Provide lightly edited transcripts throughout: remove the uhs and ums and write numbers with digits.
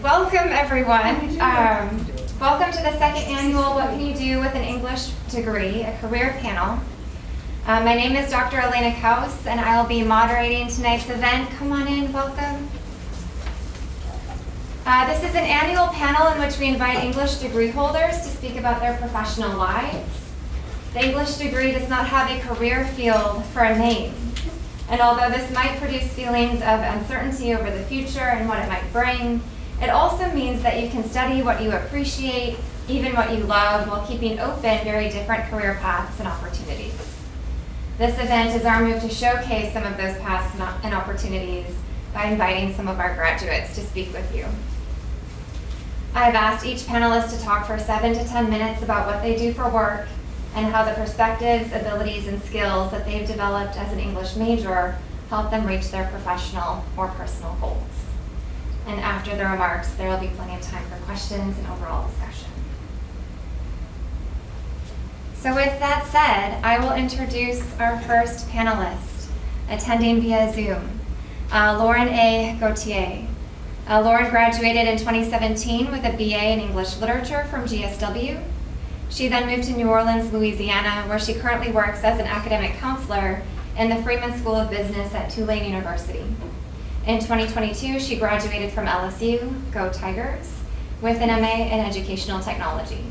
Welcome, everyone. Welcome to the second annual What Can You Do with an English Degree, a career panel. My name is Dr. Elena Kaus, and I'll be moderating tonight's event. Come on in, welcome. This is an annual panel in which we invite English degree holders to speak about their professional lives. The English degree does not have a career field for a name. And although this might produce feelings of uncertainty over the future and what it might bring, it also means that you can study what you appreciate, even what you love, while keeping open very different career paths and opportunities. This event is our move to showcase some of those paths and opportunities by inviting some of our graduates to speak with you. I've asked each panelist to talk for 7 to 10 minutes about what they do for work and how the perspectives, abilities, and skills that they've developed as an English major help them reach their professional or personal goals. And after the remarks, there will be plenty of time for questions and overall discussion. So with that said, I will introduce our first panelist, attending via Zoom, Lauren A. Gauthier. Lauren graduated in 2017 with a BA in English Literature from GSW. She then moved to New Orleans, Louisiana, where she currently works as an academic counselor in the Freeman School of Business at Tulane University. In 2022, she graduated from LSU, Go Tigers, with an MA in Educational Technology.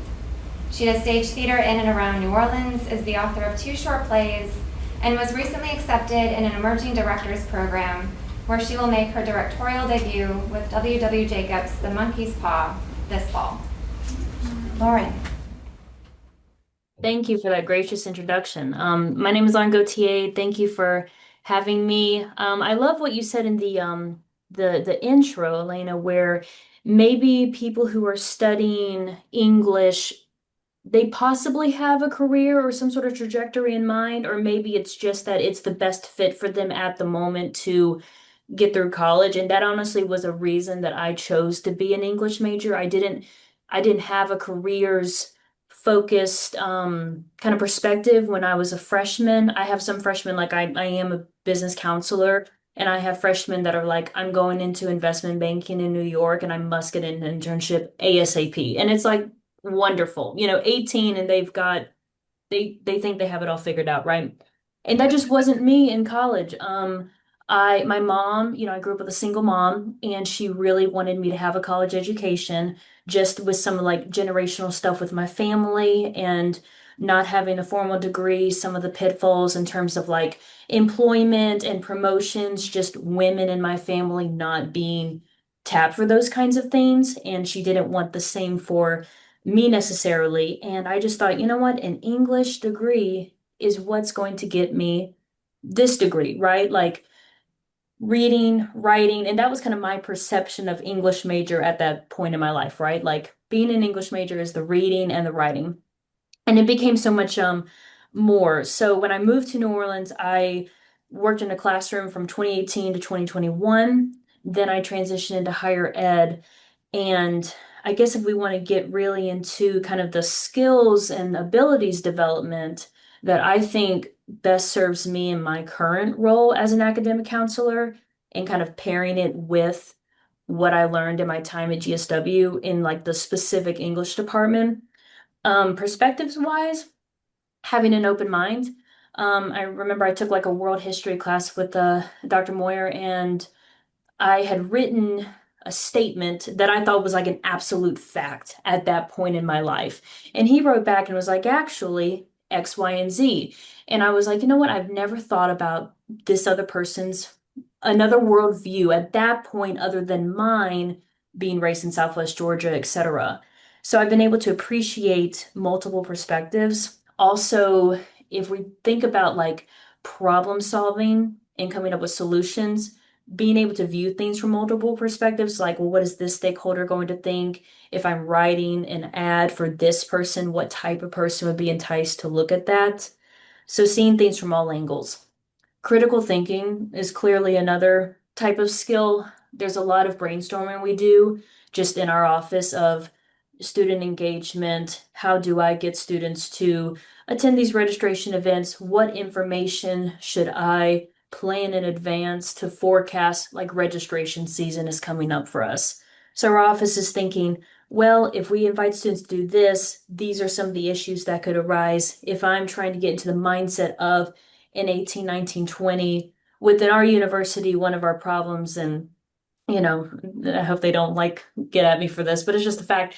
She does stage theater in and around New Orleans, is the author of 2 short plays, and was recently accepted in an Emerging Directors program where she will make her directorial debut with W.W. Jacobs' The Monkey's Paw this fall. Lauren. Thank you for that gracious introduction. My name is Lauren Gauthier. Thank you for having me. I love what you said in the intro, Elena, where maybe people who are studying English, they possibly have a career or some sort of trajectory in mind, or maybe it's just that it's the best fit for them at the moment to get through college. And that honestly was a reason that I chose to be an English major. I didn't have a careers focused kind of perspective when I was a freshman. I have some freshmen, like I am a business counselor, and I have freshmen that are like, I'm going into investment banking in New York and I must get an internship ASAP. And it's like wonderful, 18 and they think they have it all figured out, right? And that just wasn't me in college. My mom, I grew up with a single mom, and she really wanted me to have a college education, just with some like generational stuff with my family and not having a formal degree, some of the pitfalls in terms of like employment and promotions, just women in my family not being tapped for those kinds of things. And she didn't want the same for me necessarily. And I just thought, you know what, an English degree is what's going to get me this degree, right? Like reading, writing, and that was kind of my perception of English major at that point in my life, right? Like being an English major is the reading and the writing. And it became so much more. So when I moved to New Orleans, I worked in a classroom from 2018 to 2021. Then I transitioned into higher ed. And I guess if we want to get really into kind of the skills and abilities development that I think best serves me in my current role as an academic counselor, and kind of pairing it with what I learned in my time at GSW in like the specific English department. Perspectives wise, having an open mind. I remember I took like a world history class with Dr. Moyer, and I had written a statement that I thought was like an absolute fact at that point in my life. And he wrote back and was like, actually, X, Y, and Z. And I was like, you know what? I've never thought about this other person's another worldview at that point other than mine, being raised in Southwest Georgia, etc. So I've been able to appreciate multiple perspectives. Also, if we think about like problem solving and coming up with solutions, being able to view things from multiple perspectives, like, well, what is this stakeholder going to think? If I'm writing an ad for this person, what type of person would be enticed to look at that? So seeing things from all angles. Critical thinking is clearly another type of skill. There's a lot of brainstorming we do just in our office of student engagement. How do I get students to attend these registration events? What information should I plan in advance to forecast, like registration season is coming up for us? So our office is thinking, well, if we invite students to do this, these are some of the issues that could arise. If I'm trying to get into the mindset of in 18, 19, 20, within our university, one of our problems, and you know, I hope they don't like get at me for this, but it's just the fact,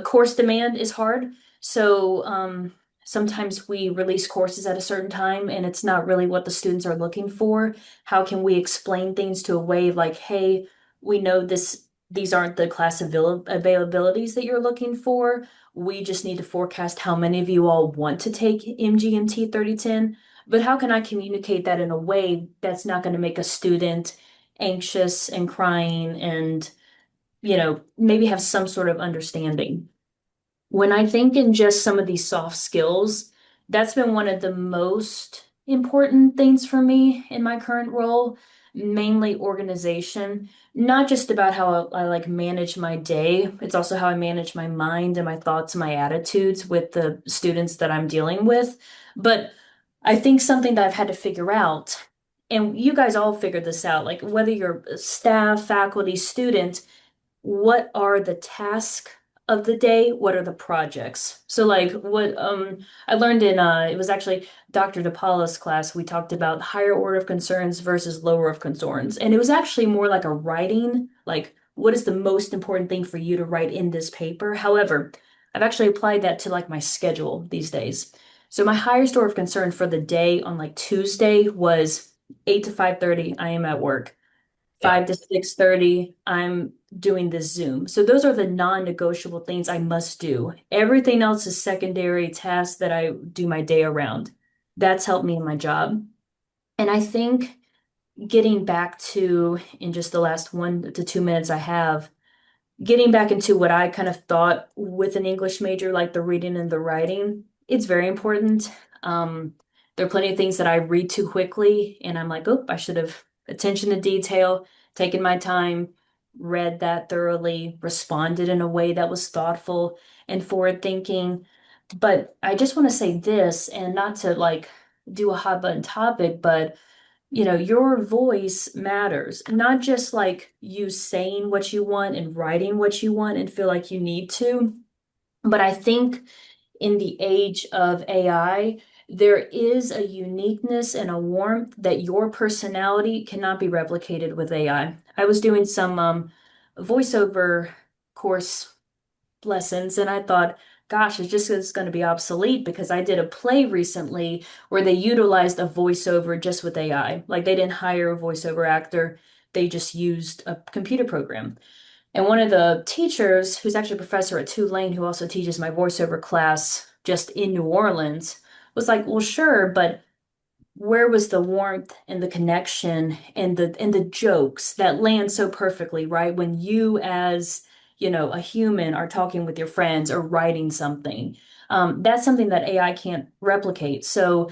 course demand is hard. So sometimes we release courses at a certain time and it's not really what the students are looking for. How can we explain things to a way of like, hey, we know these aren't the class availabilities that you're looking for. We just need to forecast how many of you all want to take MGMT 3010. But how can I communicate that in a way that's not going to make a student anxious and crying and, maybe have some sort of understanding? When I think in just some of these soft skills, that's been one of the most important things for me in my current role, mainly organization, not just about how I like manage my day, it's also how I manage my mind and my thoughts and my attitudes with the students that I'm dealing with. But I think something that I've had to figure out, and you guys all figured this out, like whether you're staff, faculty, student, what are the tasks of the day? What are the projects? So like what I learned in it was actually Dr. DePaula's class, we talked about higher order of concerns versus lower of concerns. And it was actually more like a writing, like what is the most important thing for you to write in this paper? However, I've actually applied that to like my schedule these days. So my highest order of concern for the day on like Tuesday was 8 to 5:30, I am at work. Yeah. 5 to 6:30, I'm doing this Zoom. So those are the non-negotiable things I must do. Everything else is secondary tasks that I do my day around. That's helped me in my job. And I think getting back to, in just the last 1 to 2 minutes I have, getting back into what I kind of thought with an English major, like the reading and the writing, it's very important. There are plenty of things that I read too quickly, and I'm like, oh, I should have attention to detail, taken my time, read that thoroughly, responded in a way that was thoughtful and forward thinking. But I just want to say this, and not to like do a hot button topic, but your voice matters, not just like you saying what you want and writing what you want and feel like you need to. But I think in the age of AI, there is a uniqueness and a warmth that your personality cannot be replicated with AI. I was doing some voiceover course lessons and I thought, gosh, it's going to be obsolete because I did a play recently where they utilized a voiceover just with AI. Like they didn't hire a voiceover actor, they just used a computer program. And one of the teachers, who's actually a professor at Tulane, who also teaches my voiceover class just in New Orleans, was like, well, sure, but where was the warmth and the connection and the jokes that land so perfectly, right? When you as, a human are talking with your friends or writing something. That's something that AI can't replicate. So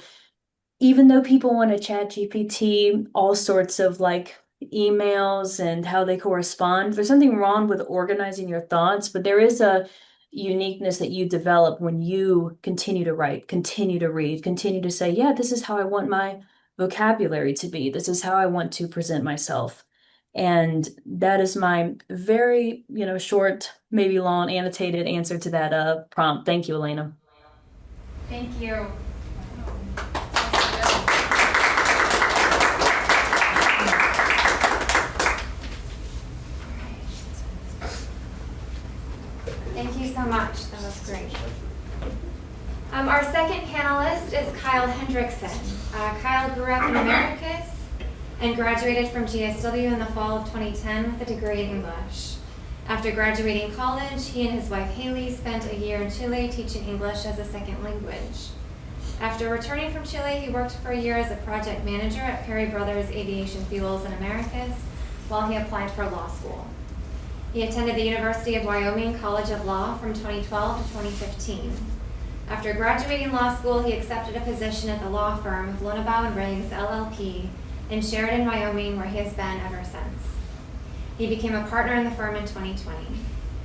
even though people want to chat GPT all sorts of like emails and how they correspond, there's something wrong with organizing your thoughts, but there is a uniqueness that you develop when you continue to write, continue to read, continue to say, yeah, this is how I want my vocabulary to be. This is how I want to present myself. And that is my very, short, maybe long, annotated answer to that prompt. Thank you, Elena. Thank you. Thank you so much. That was great. Our second panelist is Kyle Hendrickson. Kyle grew up in Americus and graduated from GSW in the fall of 2010 with a degree in English. After graduating college, he and his wife Haley spent a year in Chile teaching English as a second language. After returning from Chile, he worked for a year as a project manager at Perry Brothers Aviation Fuels in Americus while he applied for law school. He attended the University of Wyoming College of Law from 2012 to 2015. After graduating law school, he accepted a position at the law firm of Lonebaugh and Riggs, LLP, in Sheridan, Wyoming, where he has been ever since. He became a partner in the firm in 2020.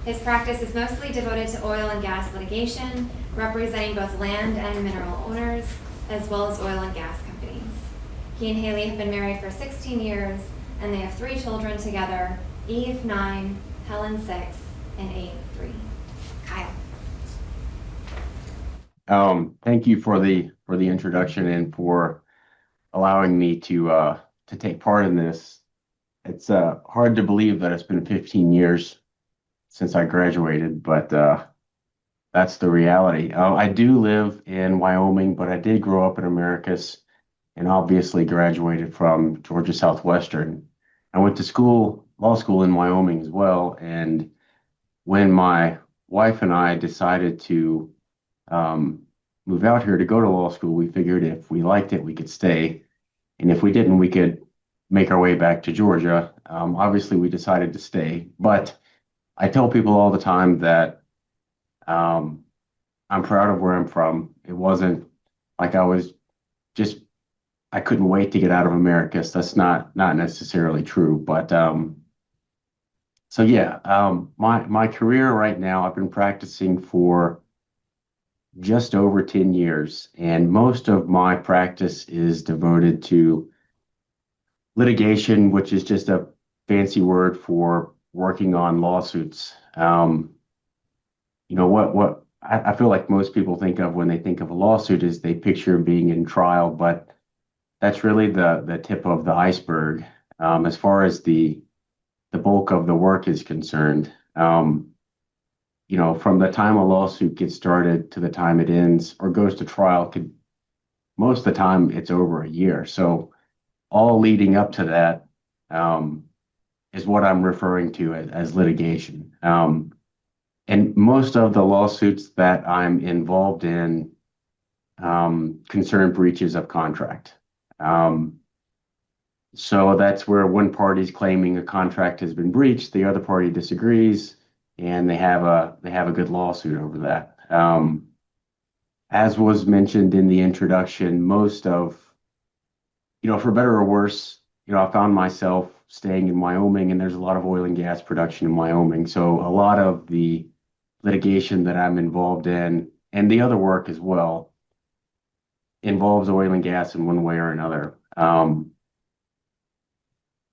His practice is mostly devoted to oil and gas litigation, representing both land and mineral owners, as well as oil and gas companies. He and Haley have been married for 16 years, and they have 3 children together, Eve, 9, Helen 6, and Abe 3. Kyle. Thank you for the introduction and for allowing me to take part in this. It's hard to believe that it's been 15 years since I graduated, but that's the reality. I do live in Wyoming, but I did grow up in Americus and obviously graduated from Georgia Southwestern. I went to law school in Wyoming as well, and when my wife and I decided to move out here to go to law school, we figured if we liked it, we could stay. And if we didn't, we could make our way back to Georgia. Obviously, we decided to stay. But I tell people all the time that I'm proud of where I'm from. It wasn't like I couldn't wait to get out of Americus. That's not necessarily true. But so yeah, my career right now, I've been practicing for just over 10 years, and most of my practice is devoted to litigation, which is just a fancy word for working on lawsuits. What I feel like most people think of when they think of a lawsuit is they picture being in trial, but that's really the tip of the iceberg as far as the bulk of the work is concerned. From the time a lawsuit gets started to the time it ends or goes to trial, most of the time it's over a year. So all leading up to that is what I'm referring to as litigation. And most of the lawsuits that I'm involved in concern breaches of contract. So that's where one party's claiming a contract has been breached, the other party disagrees, and they have a good lawsuit over that. As was mentioned in the introduction, most of, for better or worse, I found myself staying in Wyoming, and there's a lot of oil and gas production in Wyoming. So a lot of the litigation that I'm involved in, and the other work as well, involves oil and gas in one way or another.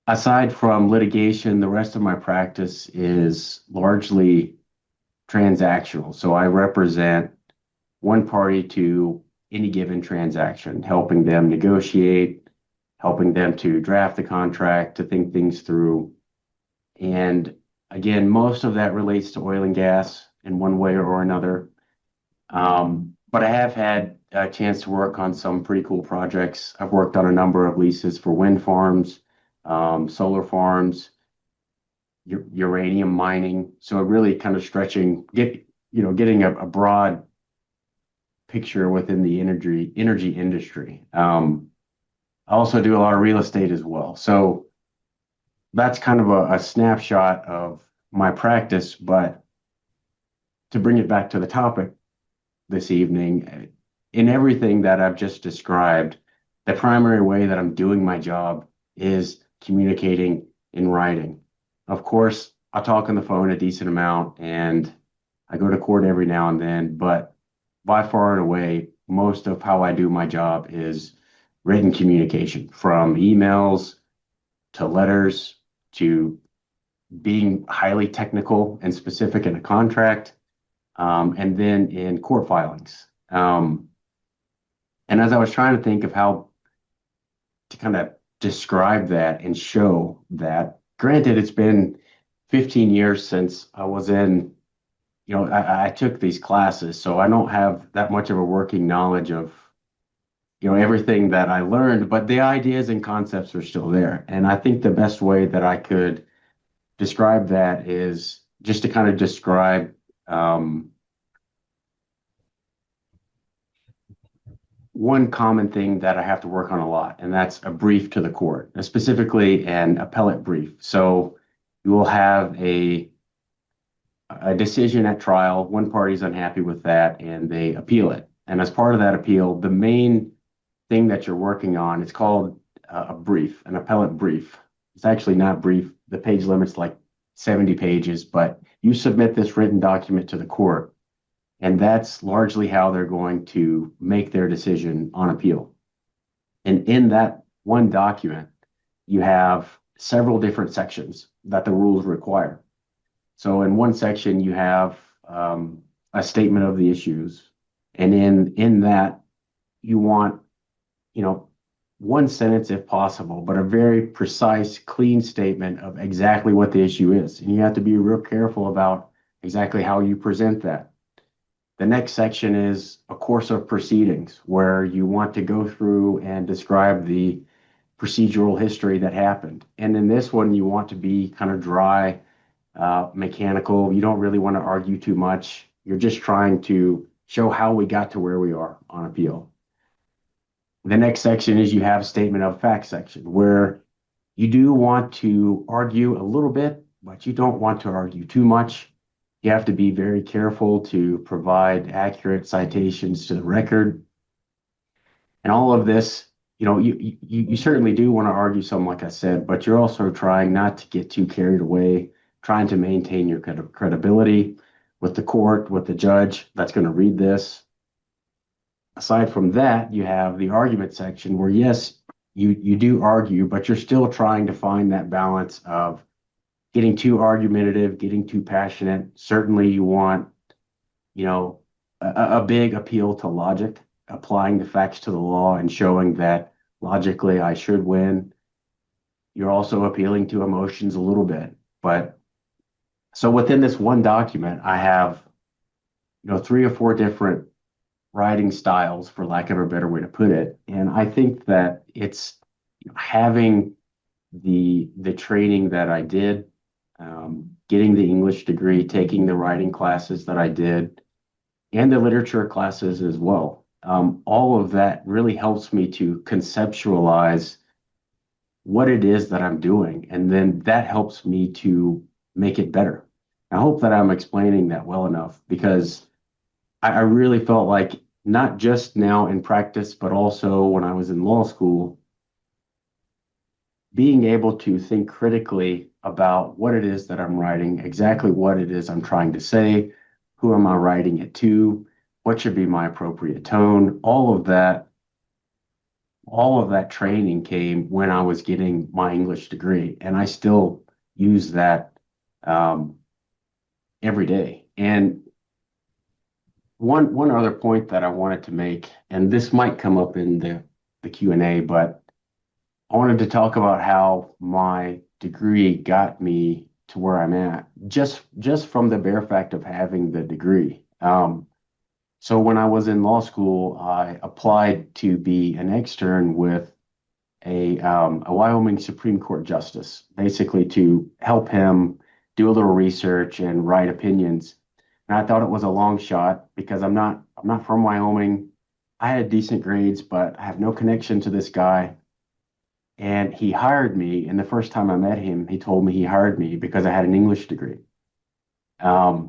Aside from litigation, the rest of my practice is largely transactional. So I represent one party to any given transaction, helping them negotiate, helping them to draft the contract, to think things through. And again, most of that relates to oil and gas in one way or another. But I have had a chance to work on some pretty cool projects. I've worked on a number of leases for wind farms, solar farms, uranium mining. So really kind of getting a broad picture within the energy industry. I also do a lot of real estate as well. So that's kind of a snapshot of my practice. But to bring it back to the topic this evening, in everything that I've just described, the primary way that I'm doing my job is communicating in writing. Of course, I talk on the phone a decent amount and I go to court every now and then, but by far and away, most of how I do my job is written communication, from emails to letters to being highly technical and specific in a contract, and then in court filings. And as I was trying to think of how to kind of describe that and show that, granted, it's been 15 years since I was in, I took these classes, so I don't have that much of a working knowledge of, everything that I learned, but the ideas and concepts are still there. And I think the best way that I could describe that is just to kind of describe one common thing that I have to work on a lot, and that's a brief to the court, specifically an appellate brief. So you will have a decision at trial. One party's unhappy with that, and they appeal it. And as part of that appeal, the main thing that you're working on, it's called a brief, an appellate brief. It's actually not brief. The page limit's like 70 pages, but you submit this written document to the court, and that's largely how they're going to make their decision on appeal. And in that one document, you have several different sections that the rules require. So in one section, you have a statement of the issues. And in that, you want, one sentence if possible, but a very precise, clean statement of exactly what the issue is. And you have to be real careful about exactly how you present that. The next section is a course of proceedings where you want to go through and describe the procedural history that happened. And in this one, you want to be kind of dry, mechanical. You don't really want to argue too much. You're just trying to show how we got to where we are on appeal. The next section is you have statement of facts section where you do want to argue a little bit, but you don't want to argue too much. You have to be very careful to provide accurate citations to the record. And all of this, you certainly do want to argue some, like I said, but you're also trying not to get too carried away, trying to maintain your credibility with the court, with the judge that's going to read this. Aside from that, you have the argument section where, yes, you do argue, but you're still trying to find that balance of getting too argumentative, getting too passionate. Certainly you want, a big appeal to logic, applying the facts to the law and showing that logically I should win. You're also appealing to emotions a little bit. But so within this one document, I have, 3 or 4 different writing styles, for lack of a better way to put it. And I think that it's having the training that I did, getting the English degree, taking the writing classes that I did, and the literature classes as well. All of that really helps me to conceptualize what it is that I'm doing. And then that helps me to make it better. I hope that I'm explaining that well enough, because I really felt like, not just now in practice, but also when I was in law school, being able to think critically about what it is that I'm writing, exactly what it is I'm trying to say, who am I writing it to, what should be my appropriate tone, all of that training came when I was getting my English degree. And I still use that every day. And one other point that I wanted to make, and this might come up in the Q&A, but I wanted to talk about how my degree got me to where I'm at, just from the bare fact of having the degree. So when I was in law school, I applied to be an extern with a Wyoming Supreme Court justice, basically to help him do a little research and write opinions. And I thought it was a long shot because I'm not from Wyoming. I had decent grades, but I have no connection to this guy. And he hired me. And the first time I met him, he told me he hired me because I had an English degree. I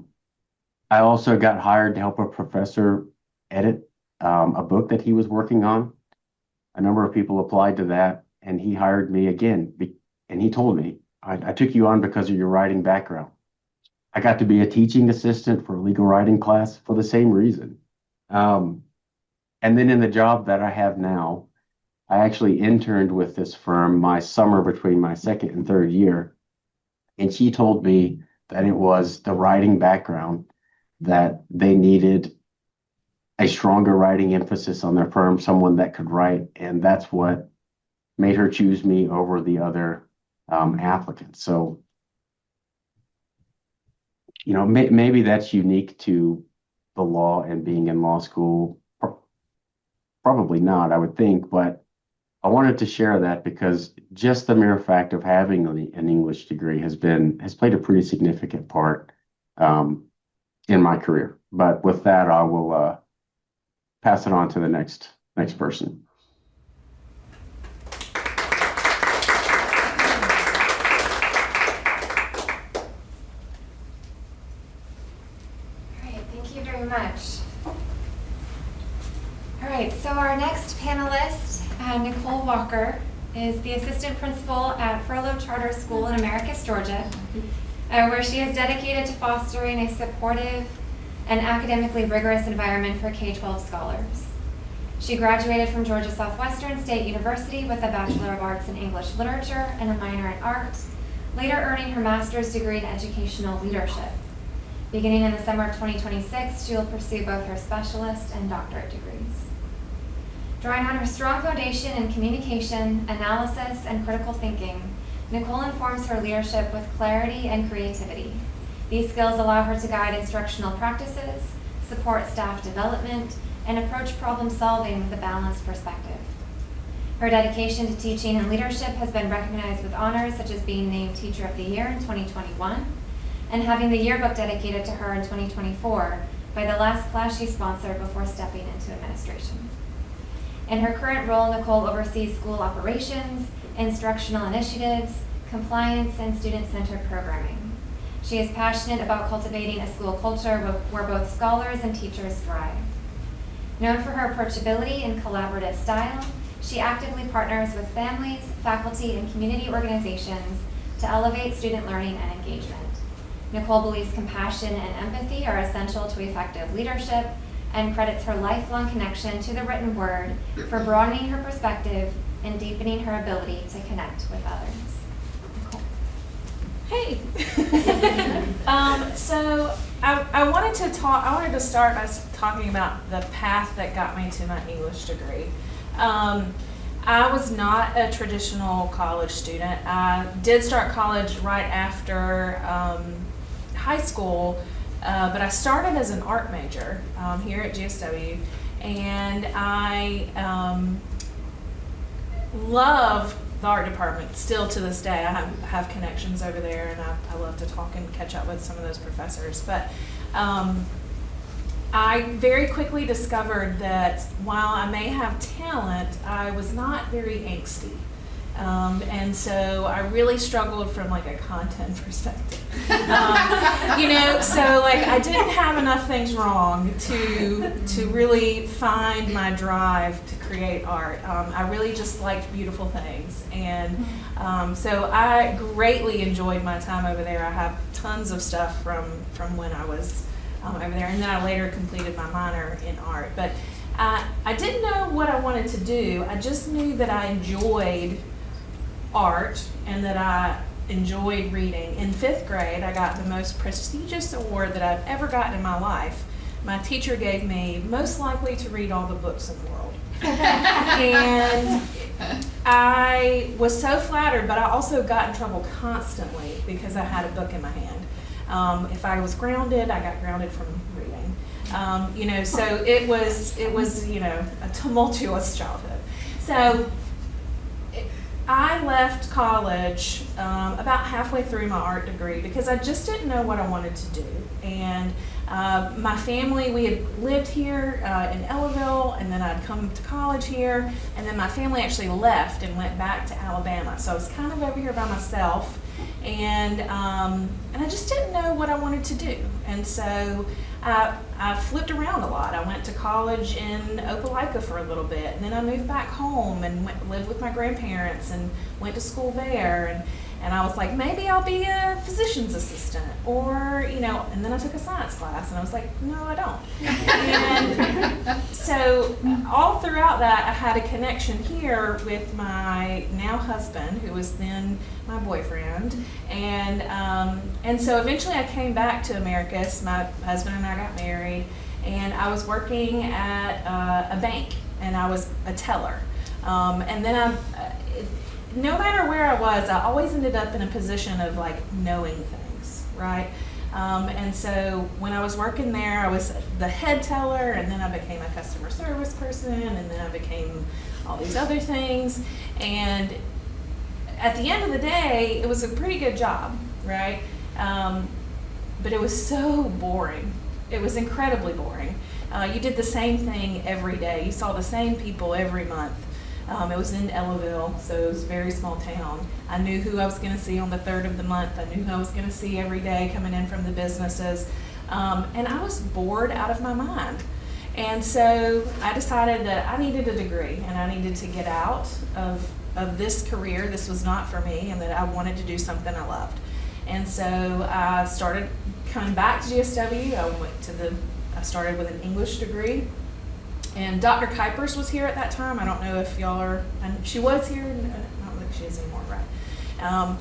also got hired to help a professor edit a book that he was working on. A number of people applied to that, and he hired me again. And he told me, I took you on because of your writing background. I got to be a teaching assistant for a legal writing class for the same reason. And then in the job that I have now, I actually interned with this firm my summer between my second and third year. And she told me that it was the writing background that they needed, a stronger writing emphasis on their firm, someone that could write. And that's what made her choose me over the other applicants. So, maybe that's unique to the law and being in law school. Probably not, I would think, but I wanted to share that because just the mere fact of having an English degree has played a pretty significant part in my career. But with that, I will pass it on to the next person. Much. All right, so our next panelist, Nicole Walker, is the assistant principal at Furlough Charter School in Americus, Georgia, where she is dedicated to fostering a supportive and academically rigorous environment for K-12 scholars. She graduated from Georgia Southwestern State University with a Bachelor of Arts in English Literature and a minor in art, later earning her master's degree in educational leadership. Beginning in the summer of 2026, she will pursue both her specialist and doctorate degrees. Drawing on her strong foundation in communication, analysis, and critical thinking, Nicole informs her leadership with clarity and creativity. These skills allow her to guide instructional practices, support staff development, and approach problem solving with a balanced perspective. Her dedication to teaching and leadership has been recognized with honors such as being named Teacher of the Year in 2021 and having the yearbook dedicated to her in 2024 by the last class she sponsored before stepping into administration. In her current role, Nicole oversees school operations, instructional initiatives, compliance, and student-centered programming. She is passionate about cultivating a school culture where both scholars and teachers thrive. Known for her approachability and collaborative style, she actively partners with families, faculty, and community organizations to elevate student learning and engagement. Nicole believes compassion and empathy are essential to effective leadership and credits her lifelong connection to the written word for broadening her perspective and deepening her ability to connect with others. Nicole. Hey. So I wanted to start by talking about the path that got me to my English degree. I was not a traditional college student. I did start college right after high school, but I started as an art major here at GSW, and I love the art department still to this day. I have connections over there, and I love to talk and catch up with some of those professors. But I very quickly discovered that while I may have talent, I was not very angsty. And so I really struggled from like a content perspective. So like I didn't have enough things wrong to really find my drive to create art. I really just liked beautiful things. And so I greatly enjoyed my time over there. I have tons of stuff from when I was over there. And then I later completed my minor in art. But I didn't know what I wanted to do. I just knew that I enjoyed art and that I enjoyed reading. In 5th grade, I got the most prestigious award that I've ever gotten in my life. My teacher gave me most likely to read all the books in the world. And I was so flattered, but I also got in trouble constantly because I had a book in my hand. If I was grounded, I got grounded from reading. So it was a tumultuous childhood. So I left college about halfway through my art degree because I just didn't know what I wanted to do. And my family, we had lived here in Ellaville, and then I'd come to college here, and then my family actually left and went back to Alabama. So I was kind of over here by myself, and I just didn't know what I wanted to do. And so I flipped around a lot. I went to college in Opelika for a little bit, and then I moved back home and lived with my grandparents and went to school there. And I was like, maybe I'll be a physician's assistant, or, and then I took a science class, and I was like, no, I don't. And so all throughout that, I had a connection here with my now husband, who was then my boyfriend. And so eventually I came back to Americus. My husband and I got married, and I was working at a bank, and I was a teller. And then no matter where I was, I always ended up in a position of like knowing things, right? And so when I was working there, I was the head teller, and then I became a customer service person, and then I became all these other things. And at the end of the day, it was a pretty good job, right? But it was so boring. It was incredibly boring. You did the same thing every day. You saw the same people every month. It was in Ellaville, so it was a very small town. I knew who I was going to see on the 3rd of the month. I knew who I was going to see every day coming in from the businesses. And I was bored out of my mind. And so I decided that I needed a degree, and I needed to get out of this career. This was not for me, and that I wanted to do something I loved. And so I started coming back to GSW. I started with an English degree. And Dr. Kuipers was here at that time. I don't know if y'all are, and she was here, I don't think she is anymore, right?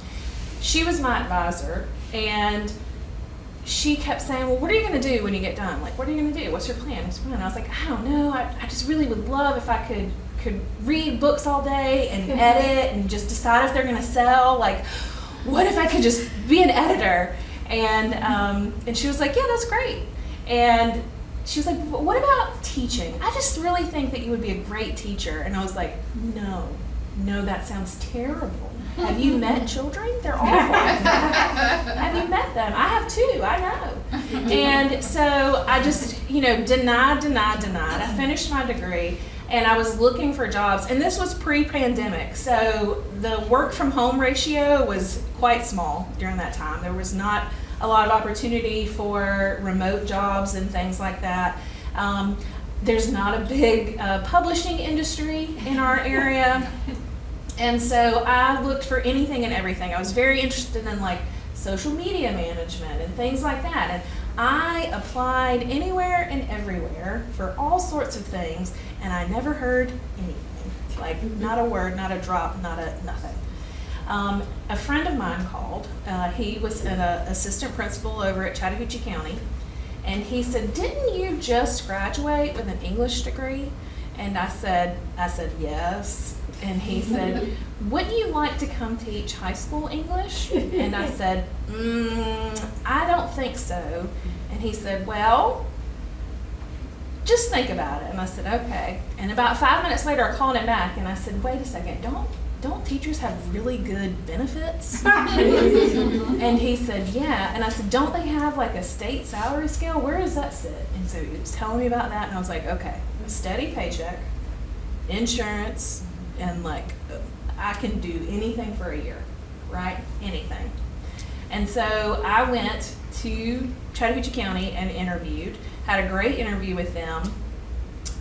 she was my advisor, and she kept saying, well, what are you going to do when you get done? Like, what are you going to do? What's your plan? What's your plan? I was like, I don't know. I just really would love if I could read books all day and edit and just decide if they're going to sell. Like, what if I could just be an editor? And she was like, yeah, that's great. And she was like, but what about teaching? I just really think that you would be a great teacher. And I was like, no, that sounds terrible. Have you met children? They're awful. Have you met them? I have too, I know. And so I just, denied. I finished my degree and I was looking for jobs. And this was pre-pandemic. So the work from home ratio was quite small during that time. There was not a lot of opportunity for remote jobs and things like that. There's not a big publishing industry in our area. And so I looked for anything and everything. I was very interested in like social media management and things like that. And I applied anywhere and everywhere for all sorts of things, and I never heard anything. Like not a word, not a drop, nothing. A friend of mine called. He was an assistant principal over at Chattahoochee County. And he said, didn't you just graduate with an English degree? And I said, yes. And he said, wouldn't you like to come teach high school English? And I said, I don't think so. And he said, well, just think about it. And I said, okay. And about 5 minutes later, I called him back and I said, wait a second, don't teachers have really good benefits? And he said, yeah. And I said, don't they have like a state salary scale? Where does that sit? And so he was telling me about that, and I was like, okay, steady paycheck, insurance, and like I can do anything for a year, right? Anything. And so I went to Chattahoochee County and interviewed, had a great interview with them.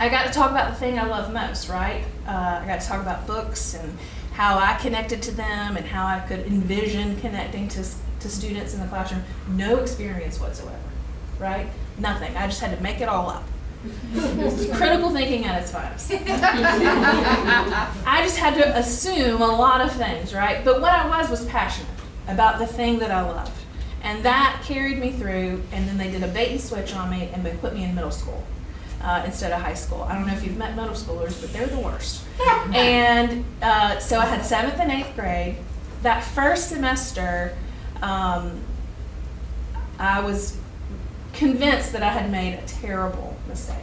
I got to talk about the thing I love most, right? I got to talk about books and how I connected to them and how I could envision connecting to students in the classroom. No experience whatsoever, right? Nothing. I just had to make it all up. Critical thinking at its finest. I just had to assume a lot of things, right? But what I was passionate about the thing that I loved. And that carried me through, and then they did a bait and switch on me and they put me in middle school instead of high school. I don't know if you've met middle schoolers, but they're the worst. And so I had 7th and 8th grade. That first semester, I was convinced that I had made a terrible mistake.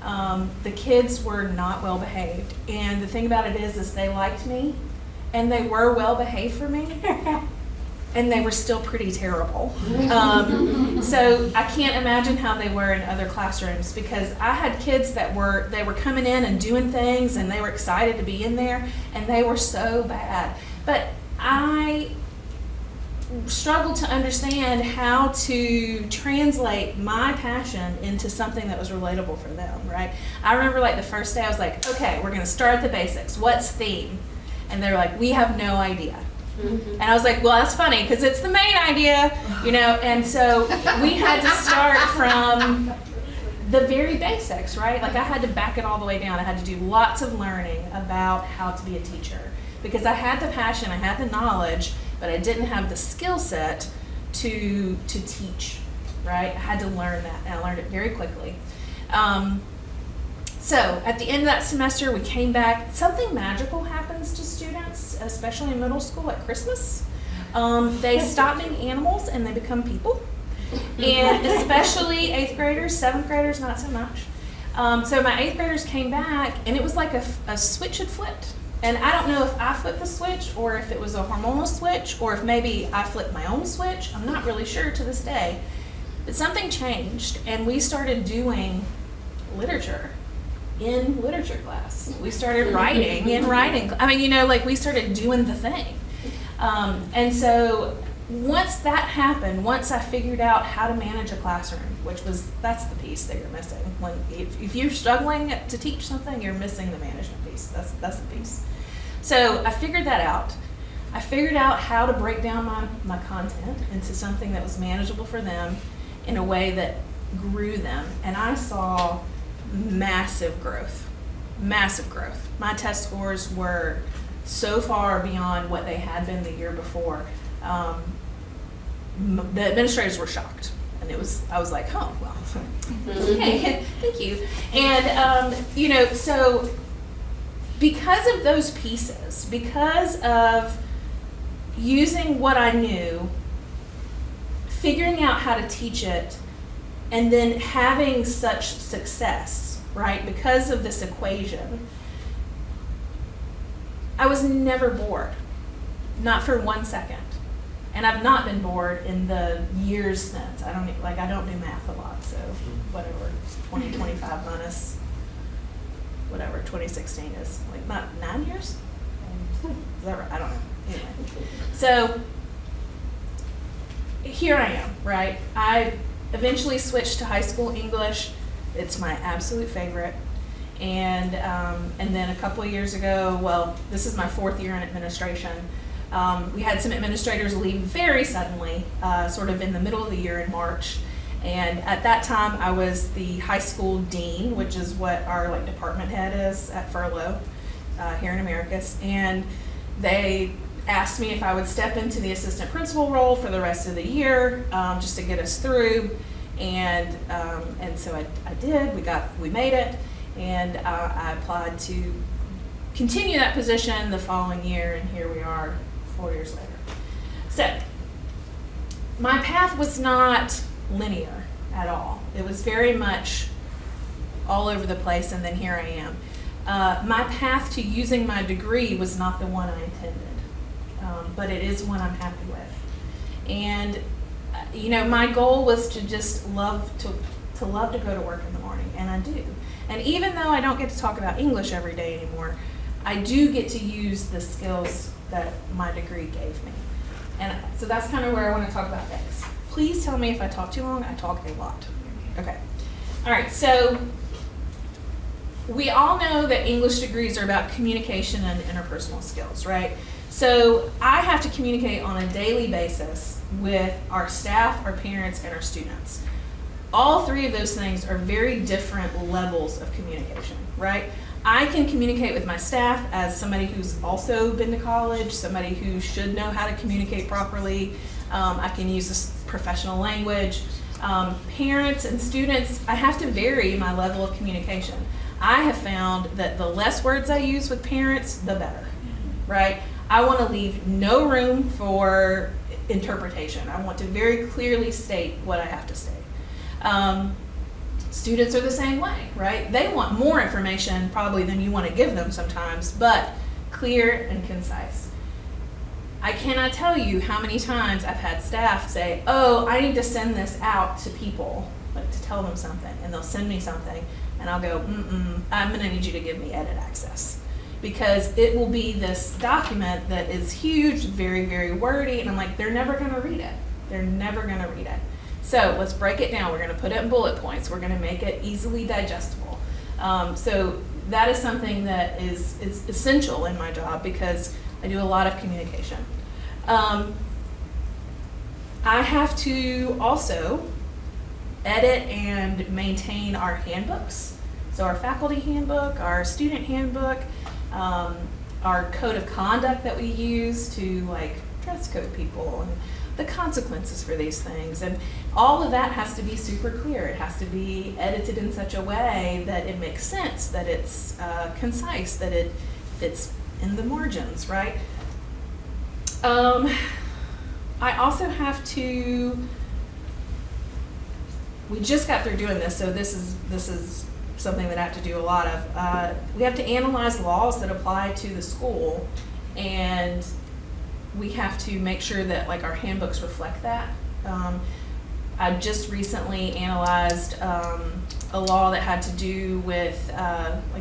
The kids were not well behaved, and the thing about it is they liked me, and they were well behaved for me, and they were still pretty terrible. So I can't imagine how they were in other classrooms, because I had kids that were coming in and doing things, and they were excited to be in there, and they were so bad. But I struggled to understand how to translate my passion into something that was relatable for them, right? I remember like the first day I was like, okay, we're gonna start at the basics. What's theme? And they were like, we have no idea. And I was like, well, that's funny because it's the main idea, and so we had to start from the very basics, right? Like I had to back it all the way down. I had to do lots of learning about how to be a teacher because I had the passion, I had the knowledge, but I didn't have the skill set to teach, right? I had to learn that, and I learned it very quickly. So at the end of that semester, we came back. Something magical happens to students, especially in middle school at Christmas. They stop being animals and they become people. And especially 8th graders, 7th graders, not so much. So my 8th graders came back, and it was like a switch had flipped. And I don't know if I flipped the switch or if it was a hormonal switch or if maybe I flipped my own switch. I'm not really sure to this day. But something changed, and we started doing literature in literature class. We started writing in writing. I mean, we started doing the thing. And so once that happened, once I figured out how to manage a classroom, that's the piece that you're missing. If you're struggling to teach something, you're missing the management piece. That's the piece. So I figured that out. I figured out how to break down my content into something that was manageable for them in a way that grew them. And I saw massive growth. My test scores were so far beyond what they had been the year before. the administrators were shocked. And I was like, oh, well, okay, thank you. And, you know, so because of those pieces, because of using what I knew, figuring out how to teach it, and then having such success, right, because of this equation, I was never bored, not for 1 second. And I've not been bored in the years since. I don't do math a lot, so whatever, 2025 minus whatever 2016 is, like not 9 years? Is that right? I don't know. Anyway, so here I am, right? I eventually switched to high school English. It's my absolute favorite. And then a couple of years ago, well, this is my 4th year in administration. We had some administrators leave very suddenly, sort of in the middle of the year in March. And at that time, I was the high school dean, which is what our department head is at Furlough here in Americus. And they asked me if I would step into the assistant principal role for the rest of the year, just to get us through. And so I did. We made it, and I applied to continue that position the following year, and here we are 4 years later. So my path was not linear at all. It was very much all over the place, and then here I am. My path to using my degree was not the one I intended, but it is one I'm happy with. And you know, my goal was to just love to go to work in the morning, and I do. And even though I don't get to talk about English every day anymore, I do get to use the skills that my degree gave me. And so that's kind of where I want to talk about next. Please tell me if I talk too long. I talk a lot. Okay. All right, so we all know that English degrees are about communication and interpersonal skills, right? So I have to communicate on a daily basis with our staff, our parents, and our students. All three of those things are very different levels of communication, right? I can communicate with my staff as somebody who's also been to college, somebody who should know how to communicate properly. I can use this professional language. Parents and students, I have to vary my level of communication. I have found that the less words I use with parents, the better, right? I want to leave no room for interpretation. I want to very clearly state what I have to state. Students are the same way, right? They want more information probably than you want to give them sometimes, but clear and concise. I cannot tell you how many times I've had staff say, oh, I need to send this out to people, like to tell them something, and they'll send me something, and I'll go, I'm going to need you to give me edit access. Because it will be this document that is huge, very, very wordy, and I'm like, they're never going to read it. They're never going to read it. So let's break it down. We're going to put it in bullet points. We're going to make it easily digestible. So that is something that is essential in my job because I do a lot of communication. I have to also edit and maintain our handbooks. So our faculty handbook, our student handbook, our code of conduct that we use to dress code people and the consequences for these things. And all of that has to be super clear. It has to be edited in such a way that it makes sense, that it's concise, that it fits in the margins, right? I also have to, we just got through doing this, so this is something that I have to do a lot of. We have to analyze laws that apply to the school, and we have to make sure that our handbooks reflect that. I just recently analyzed a law that had to do with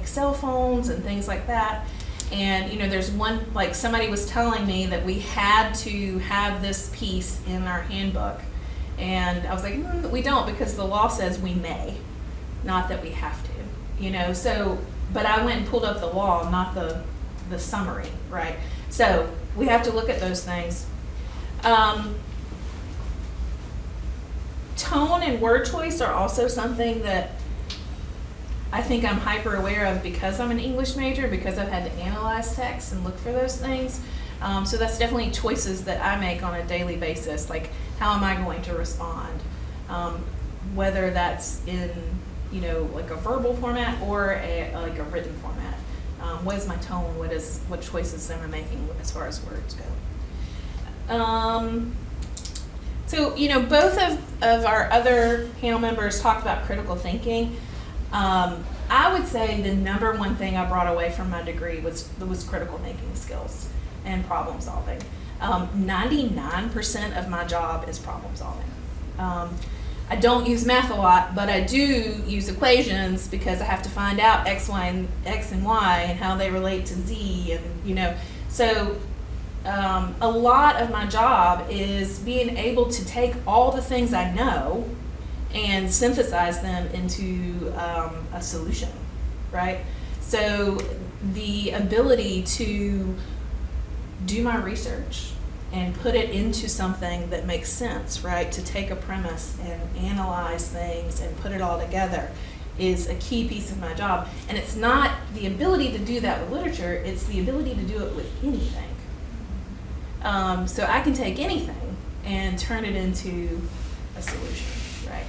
cell phones and things like that. And there's one, somebody was telling me that we had to have this piece in our handbook, and I was like, we don't, because the law says we may, not that we have to. So, but I went and pulled up the law, not the summary, right? So we have to look at those things. Tone and word choice are also something that I think I'm hyper aware of because I'm an English major, because I've had to analyze text and look for those things. So that's definitely choices that I make on a daily basis. Like, how am I going to respond? Whether that's in, like a verbal format or like a written format. What is my tone? What choices am I making as far as words go? So, both of our other panel members talked about critical thinking. I would say the number one thing I brought away from my degree was critical thinking skills and problem solving. 99% of my job is problem solving. I don't use math a lot, but I do use equations because I have to find out X and Y and how they relate to Z, and so a lot of my job is being able to take all the things I know and synthesize them into a solution, right? So the ability to do my research and put it into something that makes sense, right? To take a premise and analyze things and put it all together is a key piece of my job. And it's not the ability to do that with literature, it's the ability to do it with anything. So I can take anything and turn it into a solution, right?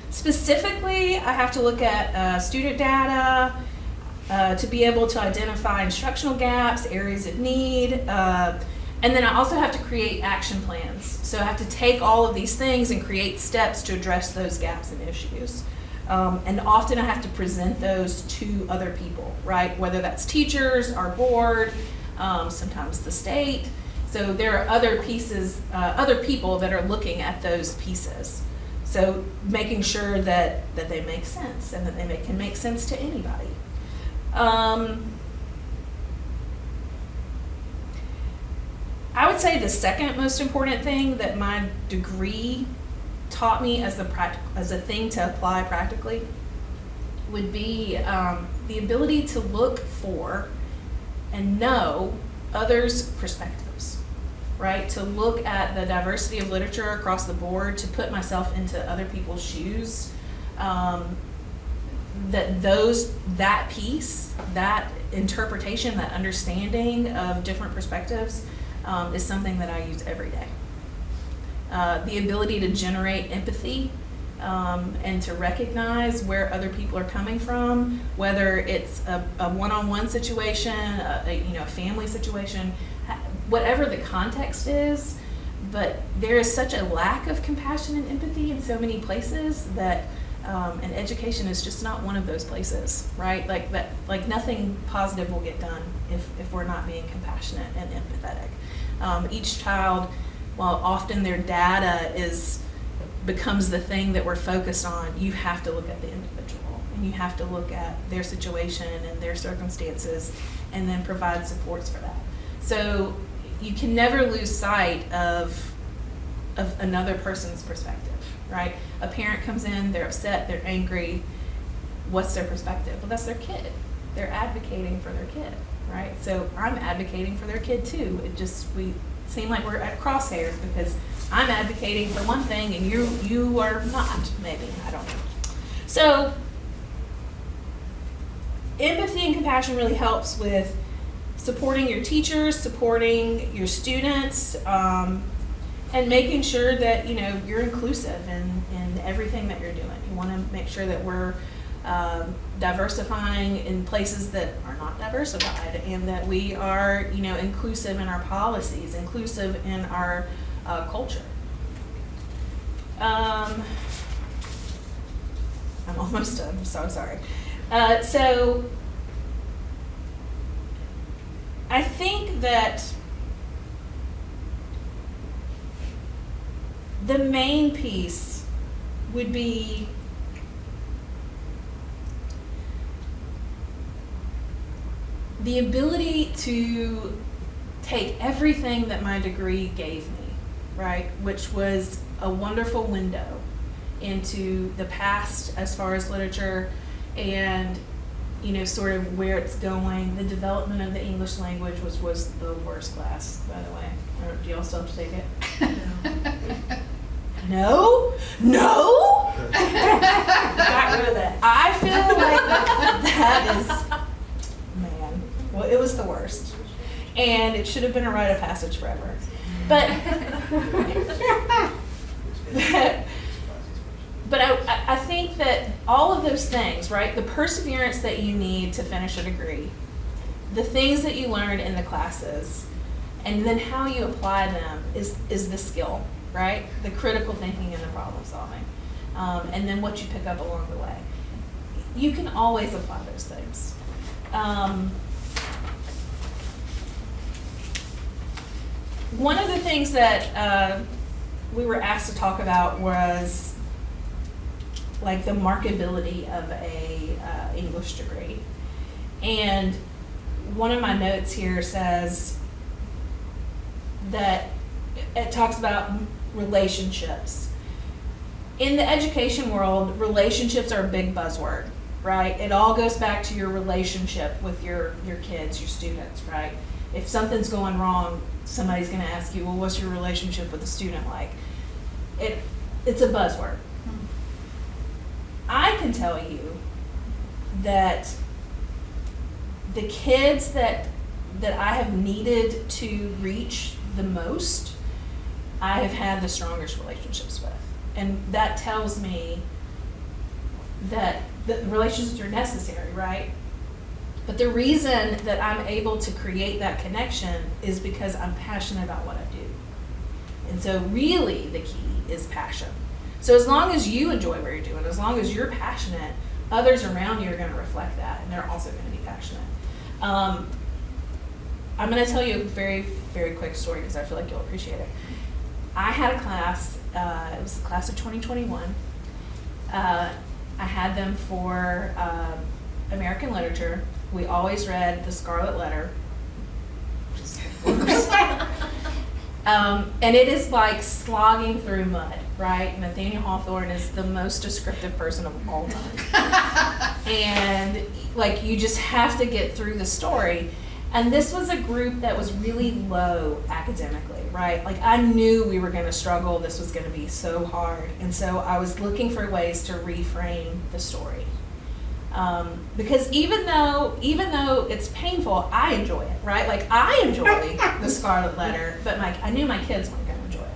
Specifically, I have to look at student data, to be able to identify instructional gaps, areas of need, and then I also have to create action plans. So I have to take all of these things and create steps to address those gaps and issues. And often I have to present those to other people, right? Whether that's teachers, our board, sometimes the state. So there are other people that are looking at those pieces. So making sure that they make sense and that they can make sense to anybody. I would say the second most important thing that my degree taught me as a thing to apply practically would be the ability to look for and know others' perspectives, right? To look at the diversity of literature across the board, to put myself into other people's shoes. That piece, that interpretation, that understanding of different perspectives is something that I use every day. The ability to generate empathy and to recognize where other people are coming from, whether it's a one-on-one situation, a family situation, whatever the context is. But there is such a lack of compassion and empathy in so many places that and education is just not one of those places, right? Like nothing positive will get done if we're not being compassionate and empathetic. Each child, while often their data becomes the thing that we're focused on, you have to look at the individual and you have to look at their situation and their circumstances and then provide supports for that. So you can never lose sight of another person's perspective. Right? A parent comes in, they're upset, they're angry. What's their perspective? Well, that's their kid. They're advocating for their kid, right? So I'm advocating for their kid too. We seem like we're at crosshairs because I'm advocating for one thing and you are not, maybe. I don't know. So empathy and compassion really helps with supporting your teachers, supporting your students, and making sure that you're inclusive in everything that you're doing. You want to make sure that we're diversifying in places that are not diversified, and that we are inclusive in our policies, inclusive in our culture. I'm almost done. I'm so sorry. So I think that the main piece would be the ability to take everything that my degree gave me, right, which was a wonderful window into the past as far as literature and sort of where it's going. The development of the English language was the worst class, by the way. Do y'all still have to take it? No? Got rid of that. I feel like that is, man, well, it was the worst. And it should have been a rite of passage forever. But I think that all of those things, right? The perseverance that you need to finish a degree, the things that you learn in the classes, and then how you apply them is the skill, right? The critical thinking and the problem solving. And then what you pick up along the way. You can always apply those things. One of the things that we were asked to talk about was like the marketability of a English degree. And one of my notes here says that it talks about relationships. In the education world, relationships are a big buzzword, right? It all goes back to your relationship with your kids, your students, right? If something's going wrong, somebody's going to ask you, well, what's your relationship with the student like? It's a buzzword. I can tell you that the kids that I have needed to reach the most, I have had the strongest relationships with. And that tells me that the relationships are necessary, right? But the reason that I'm able to create that connection is because I'm passionate about what I do. And so really the key is passion. So as long as you enjoy what you're doing, as long as you're passionate, others around you are going to reflect that, and they're also going to be passionate. I'm going to tell you a very, very quick story because I feel like you'll appreciate it. I had a class, it was the class of 2021. I had them for American literature. We always read The Scarlet Letter, which is the worst. And it is like slogging through mud, right? Nathaniel Hawthorne is the most descriptive person of all time. And like you just have to get through the story. And this was a group that was really low academically, right? Like I knew we were going to struggle. This was going to be so hard. And so I was looking for ways to reframe the story. Because even though it's painful, I enjoy it, right? Like I enjoy The Scarlet Letter, but I knew my kids weren't going to enjoy it.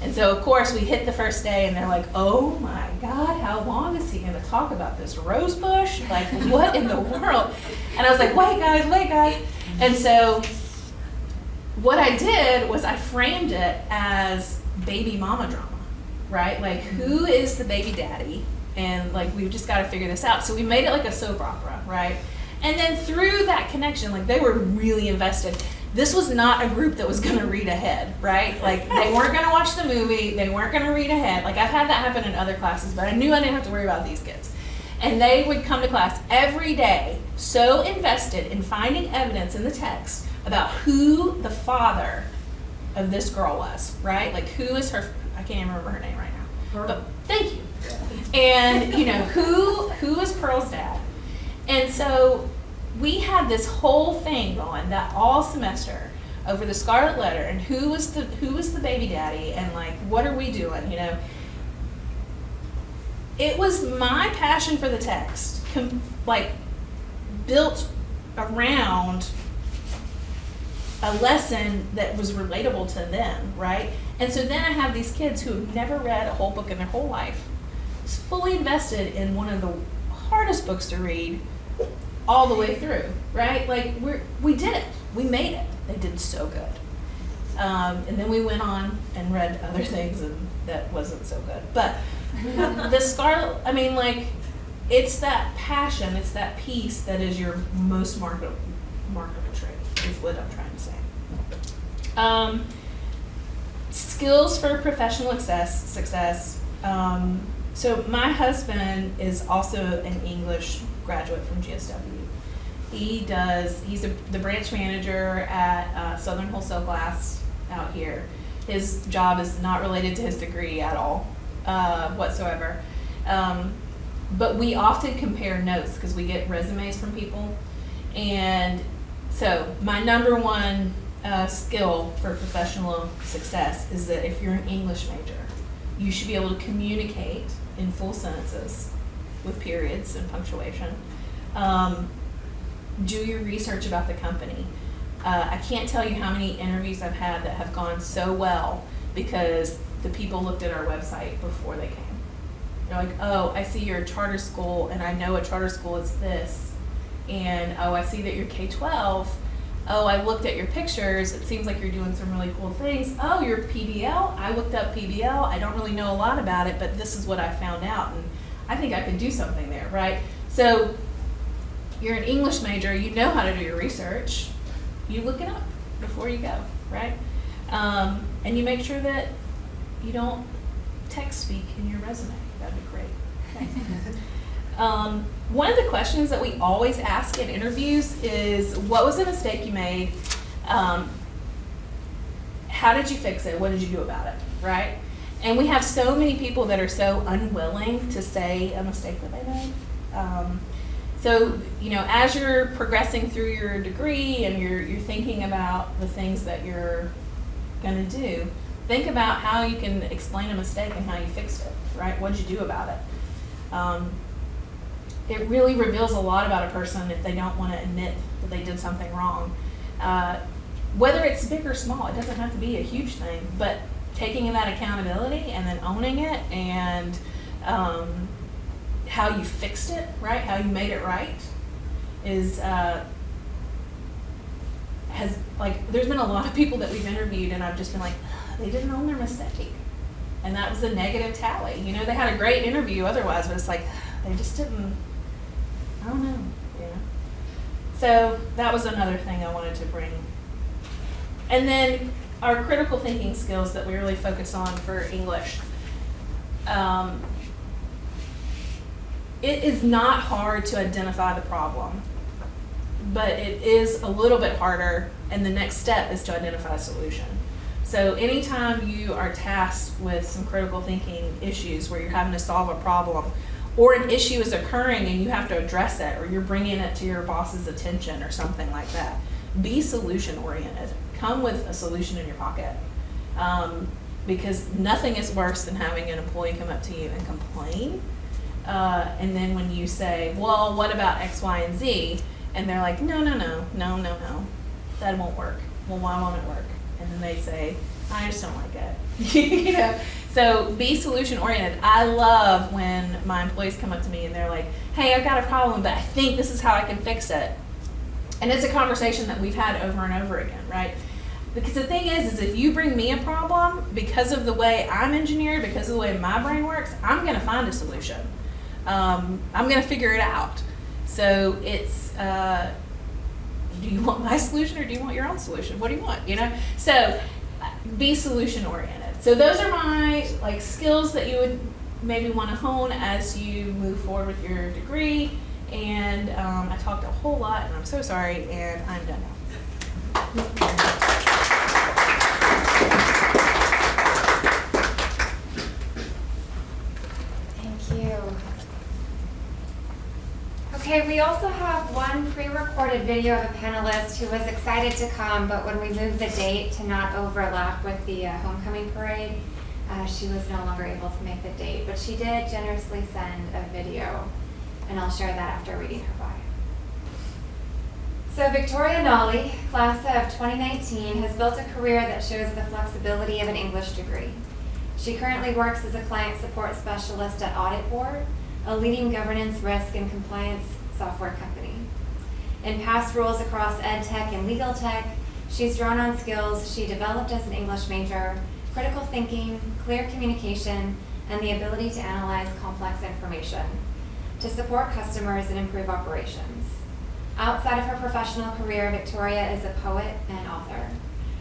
And so of course we hit the first day and they're like, oh my God, how long is he going to talk about this rose bush? Like what in the world? And I was like, wait guys. And so what I did was I framed it as baby mama drama, right? Like who is the baby daddy? And like we've just got to figure this out. So we made it like a soap opera, right? And then through that connection, like they were really invested. This was not a group that was going to read ahead, right? Like they weren't going to watch the movie, they weren't going to read ahead. Like I've had that happen in other classes, but I knew I didn't have to worry about these kids. And they would come to class every day, so invested in finding evidence in the text about who the father of this girl was, right? Like who is her, I can't even remember her name right now, but thank you. And you know, who is Pearl's dad? And so we had this whole thing going that all semester over The Scarlet Letter and who was the baby daddy and like what are we doing, you know? It was my passion for the text, like built around a lesson that was relatable to them, right? And so then I have these kids who have never read a whole book in their whole life, fully invested in one of the hardest books to read all the way through, right? Like we did it, we made it. They did so good. And then we went on and read other things and that wasn't so good. But the Scarlet, I mean, like, it's that passion, it's that piece that is your most marketable trait, is what I'm trying to say. Skills for professional success. So my husband is also an English graduate from GSW. He's the branch manager at Southern Wholesale Glass out here. His job is not related to his degree at all, whatsoever. But we often compare notes because we get resumes from people. And so my number one skill for professional success is that if you're an English major, you should be able to communicate in full sentences with periods and punctuation. do your research about the company. I can't tell you how many interviews I've had that have gone so well because the people looked at our website before they came. They're like, oh, I see you're a charter school, and I know a charter school is this. And, oh, I see that you're K-12. Oh, I looked at your pictures. It seems like you're doing some really cool things. Oh, you're PBL. I looked up PBL. I don't really know a lot about it, but this is what I found out, and I think I could do something there, right? So you're an English major. You know how to do your research. You look it up before you go, right? And you make sure that you don't text speak in your resume. That'd be great. Okay. One of the questions that we always ask in interviews is, what was a mistake you made? How did you fix it? What did you do about it, right? And we have so many people that are so unwilling to say a mistake that they made. So, you know, as you're progressing through your degree and you're thinking about the things that you're going to do, think about how you can explain a mistake and how you fixed it, right? What did you do about it? It really reveals a lot about a person if they don't want to admit that they did something wrong. Whether it's big or small, it doesn't have to be a huge thing, but taking that accountability and then owning it and how you fixed it, right? How you made it right is, there's been a lot of people that we've interviewed and I've just been like, they didn't own their mistake. And that was a negative tally. You know, they had a great interview otherwise, but it's like, they just didn't, I don't know, you know. So that was another thing I wanted to bring. And then our critical thinking skills that we really focus on for English. It is not hard to identify the problem, but it is a little bit harder, and the next step is to identify a solution. So anytime you are tasked with some critical thinking issues where you're having to solve a problem, or an issue is occurring and you have to address it, or you're bringing it to your boss's attention or something like that, be solution oriented. Come with a solution in your pocket. Because nothing is worse than having an employee come up to you and complain. And then when you say, well, what about X, Y, and Z? And they're like, no, that won't work. Well, why won't it work? And then they say, I just don't like it. You know? So be solution oriented. I love when my employees come up to me and they're like, hey, I've got a problem, but I think this is how I can fix it. And it's a conversation that we've had over and over again, right? Because the thing is if you bring me a problem, because of the way I'm engineered, because of the way my brain works, I'm going to find a solution. I'm going to figure it out. So it's, do you want my solution or do you want your own solution? What do you want? You know? So be solution oriented. So those are my skills that you would maybe want to hone as you move forward with your degree. And I talked a whole lot, and I'm so sorry, and I'm done now. Thank you. Okay, we also have one pre-recorded video of a panelist who was excited to come, but when we moved the date to not overlap with the homecoming parade, she was no longer able to make the date. But she did generously send a video, and I'll share that after reading her bio. So Victoria Nolly, class of 2019, has built a career that shows the flexibility of an English degree. She currently works as a client support specialist at Audit Board, a leading governance, risk, and compliance software company. In past roles across ed tech and legal tech, she's drawn on skills she developed as an English major, critical thinking, clear communication, and the ability to analyze complex information to support customers and improve operations. Outside of her professional career, Victoria is a poet and author.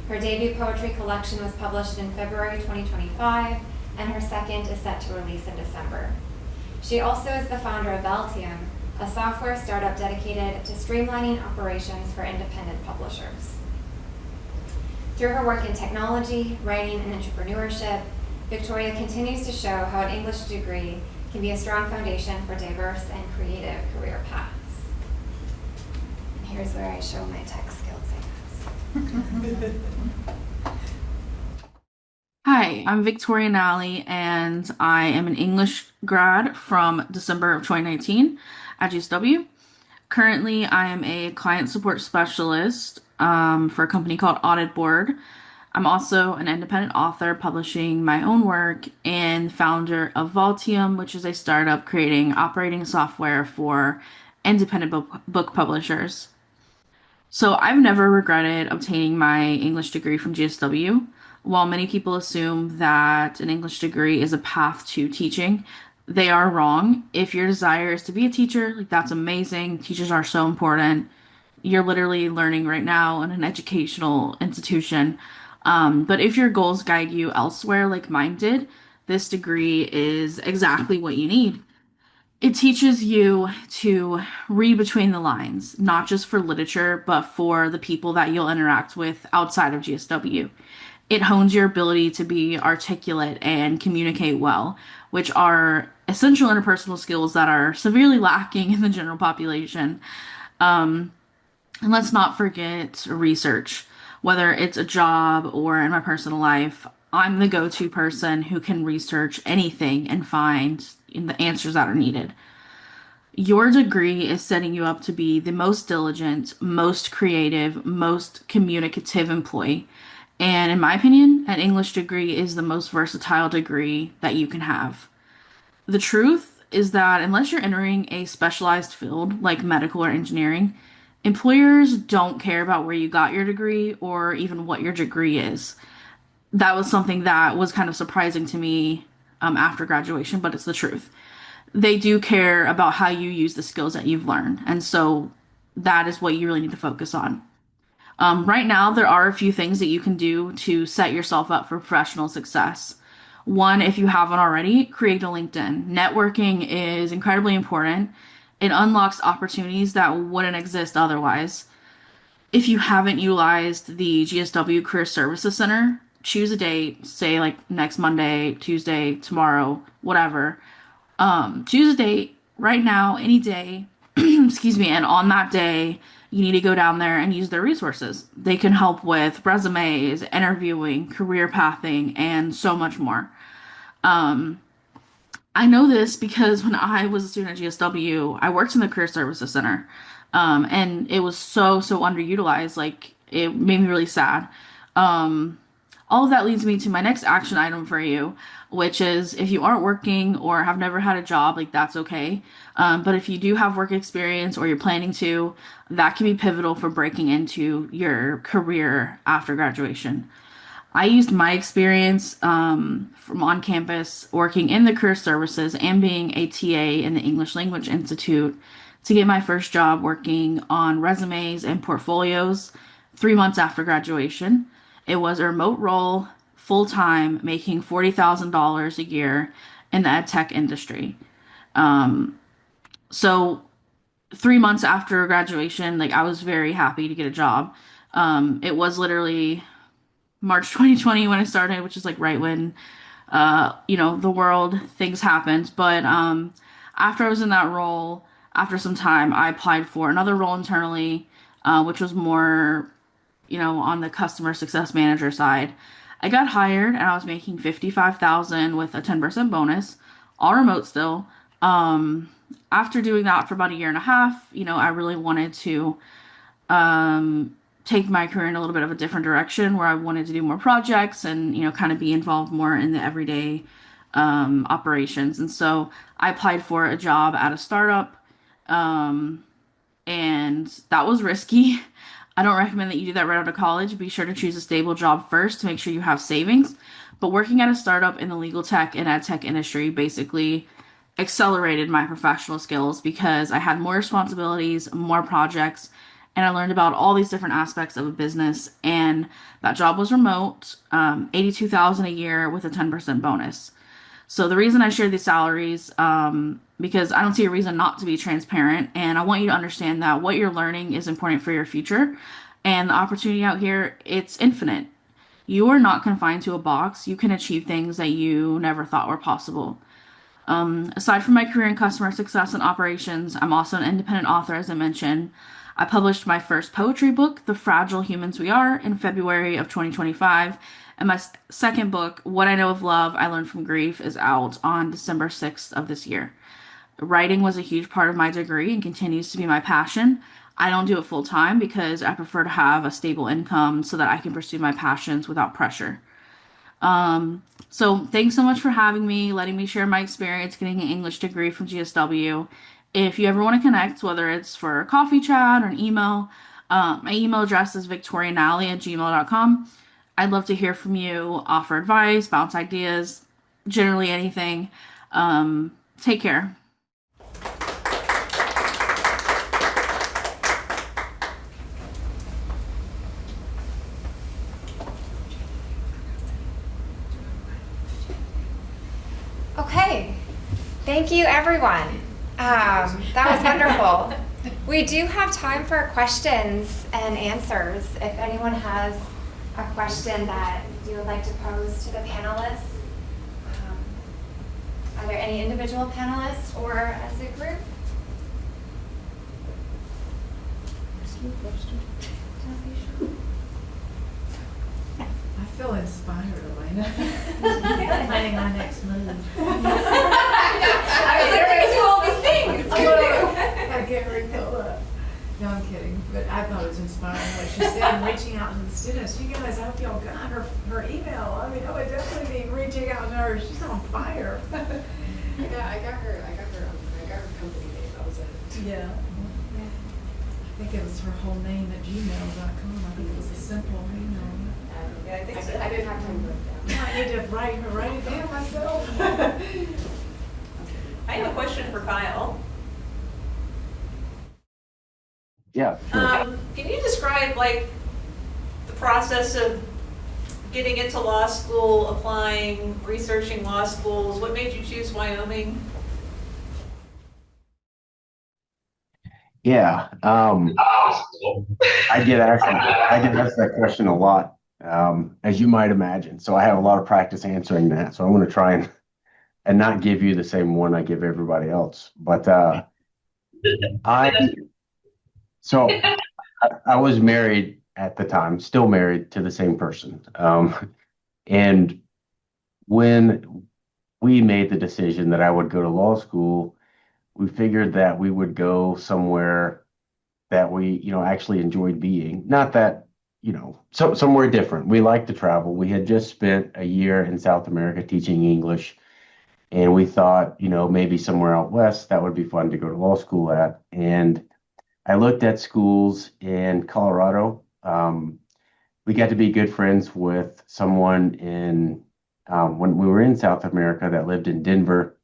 Her debut poetry collection was published in February 2025, and her second is set to release in December. She also is the founder of Altium, a software startup dedicated to streamlining operations for independent publishers. Through her work in technology, writing, and entrepreneurship, Victoria continues to show how an English degree can be a strong foundation for diverse and creative career paths. And here's where I show my tech skills, I guess. Hi, I'm Victoria Nally, and I am an English grad from December of 2019 at GSW. Currently, I am a client support specialist for a company called Audit Board. I'm also an independent author publishing my own work and founder of Vaultium, which is a startup creating operating software for independent book publishers. So I've never regretted obtaining my English degree from GSW. While many people assume that an English degree is a path to teaching, they are wrong. If your desire is to be a teacher, like that's amazing. Teachers are so important. You're literally learning right now in an educational institution. But if your goals guide you elsewhere, like mine did, this degree is exactly what you need. It teaches you to read between the lines, not just for literature, but for the people that you'll interact with outside of GSW. It hones your ability to be articulate and communicate well, which are essential interpersonal skills that are severely lacking in the general population. And let's not forget research, whether it's a job or in my personal life. I'm the go-to person who can research anything and find the answers that are needed. Your degree is setting you up to be the most diligent, most creative, most communicative employee. And in my opinion, an English degree is the most versatile degree that you can have. The truth is that unless you're entering a specialized field like medical or engineering, employers don't care about where you got your degree or even what your degree is. That was something that was kind of surprising to me after graduation, but it's the truth. They do care about how you use the skills that you've learned. And so that is what you really need to focus on. Right now, there are a few things that you can do to set yourself up for professional success. One, if you haven't already, create a LinkedIn. Networking is incredibly important. It unlocks opportunities that wouldn't exist otherwise. If you haven't utilized the GSW Career Services Center, choose a date, say like next Monday, Tuesday, tomorrow, whatever. Choose a date right now, any day, excuse me, and on that day, you need to go down there and use their resources. They can help with resumes, interviewing, career pathing, and so much more. I know this because when I was a student at GSW, I worked in the Career Services Center, and it was so underutilized. Like, it made me really sad. All of that leads me to my next action item for you, which is if you aren't working or have never had a job, like that's okay. But if you do have work experience or you're planning to, that can be pivotal for breaking into your career after graduation. I used my experience from on campus working in the career services and being a TA in the English Language Institute to get my first job working on resumes and portfolios 3 months after graduation. It was a remote role, full time, making $40,000 a year in the ed tech industry. So 3 months after graduation, like I was very happy to get a job. It was literally March 2020 when I started, which is like right when the world things happened. But after I was in that role, after some time, I applied for another role internally, which was more on the customer success manager side. I got hired and I was making 55,000 with a 10% bonus, all remote still. After doing that for about a year and a half, I really wanted to take my career in a little bit of a different direction where I wanted to do more projects and, kind of be involved more in the everyday operations. And so I applied for a job at a startup, and that was risky. I don't recommend that you do that right out of college. Be sure to choose a stable job first to make sure you have savings. But working at a startup in the legal tech and ed tech industry basically accelerated my professional skills because I had more responsibilities, more projects, and I learned about all these different aspects of a business. And that job was remote, 82,000 a year with a 10% bonus. So the reason I share these salaries, because I don't see a reason not to be transparent, and I want you to understand that what you're learning is important for your future, and the opportunity out here, it's infinite. You are not confined to a box. You can achieve things that you never thought were possible. Aside from my career in customer success and operations, I'm also an independent author, as I mentioned. I published my first poetry book, The Fragile Humans We Are, in February of 2025. And my second book, What I Know of Love, I Learned from Grief, is out on December 6th of this year. writing was a huge part of my degree and continues to be my passion. I don't do it full time because I prefer to have a stable income so that I can pursue my passions without pressure. So thanks so much for having me, letting me share my experience getting an English degree from GSW. If you ever want to connect, whether it's for a coffee chat or an email, my email address is victorianally@gmail.com. I'd love to hear from you, offer advice, bounce ideas, generally anything. Take care. Okay, thank you everyone. That was wonderful. We do have time for questions and answers. If anyone has a question that you would like to pose to the panelists, either any individual panelists or as a group. I feel inspired, Elena. Planning my next move. I was literally do all these things. Gotta get refilled up. No, I'm kidding. But I thought it was inspiring what she said and reaching out to the students. You guys, I hope y'all got her email. I mean, I would definitely be reaching out to her. She's on fire. Yeah, I got her company name. That was it. Yeah. I think it was her whole name at gmail.com. I think it was a simple email. Yeah, I think so. I didn't have time to write it down. I need to write it down myself. I have a question for Kyle. Yeah, sure. Can you describe like the process of getting into law school, applying, researching law schools? What made you choose Wyoming? Yeah, I get asked that question a lot, as you might imagine. So I have a lot of practice answering that. So I'm going to try and not give you the same one I give everybody else. But I was married at the time, still married to the same person. And when we made the decision that I would go to law school, we figured that we would go somewhere that we, actually enjoyed being. Not that, somewhere different. We like to travel. We had just spent a year in South America teaching English, and we thought, maybe somewhere out west that would be fun to go to law school at. And I looked at schools in Colorado. We got to be good friends with someone when we were in South America that lived in Denver.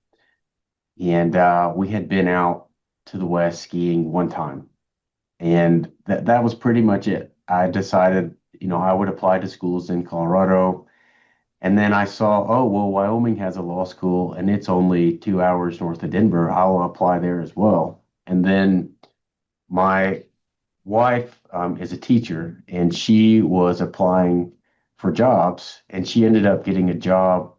And we had been out to the west skiing one time. And that was pretty much it. I decided, I would apply to schools in Colorado. And then I saw, oh, well, Wyoming has a law school and it's only 2 hours north of Denver. I'll apply there as well. And then my wife is a teacher and she was applying for jobs, and she ended up getting a job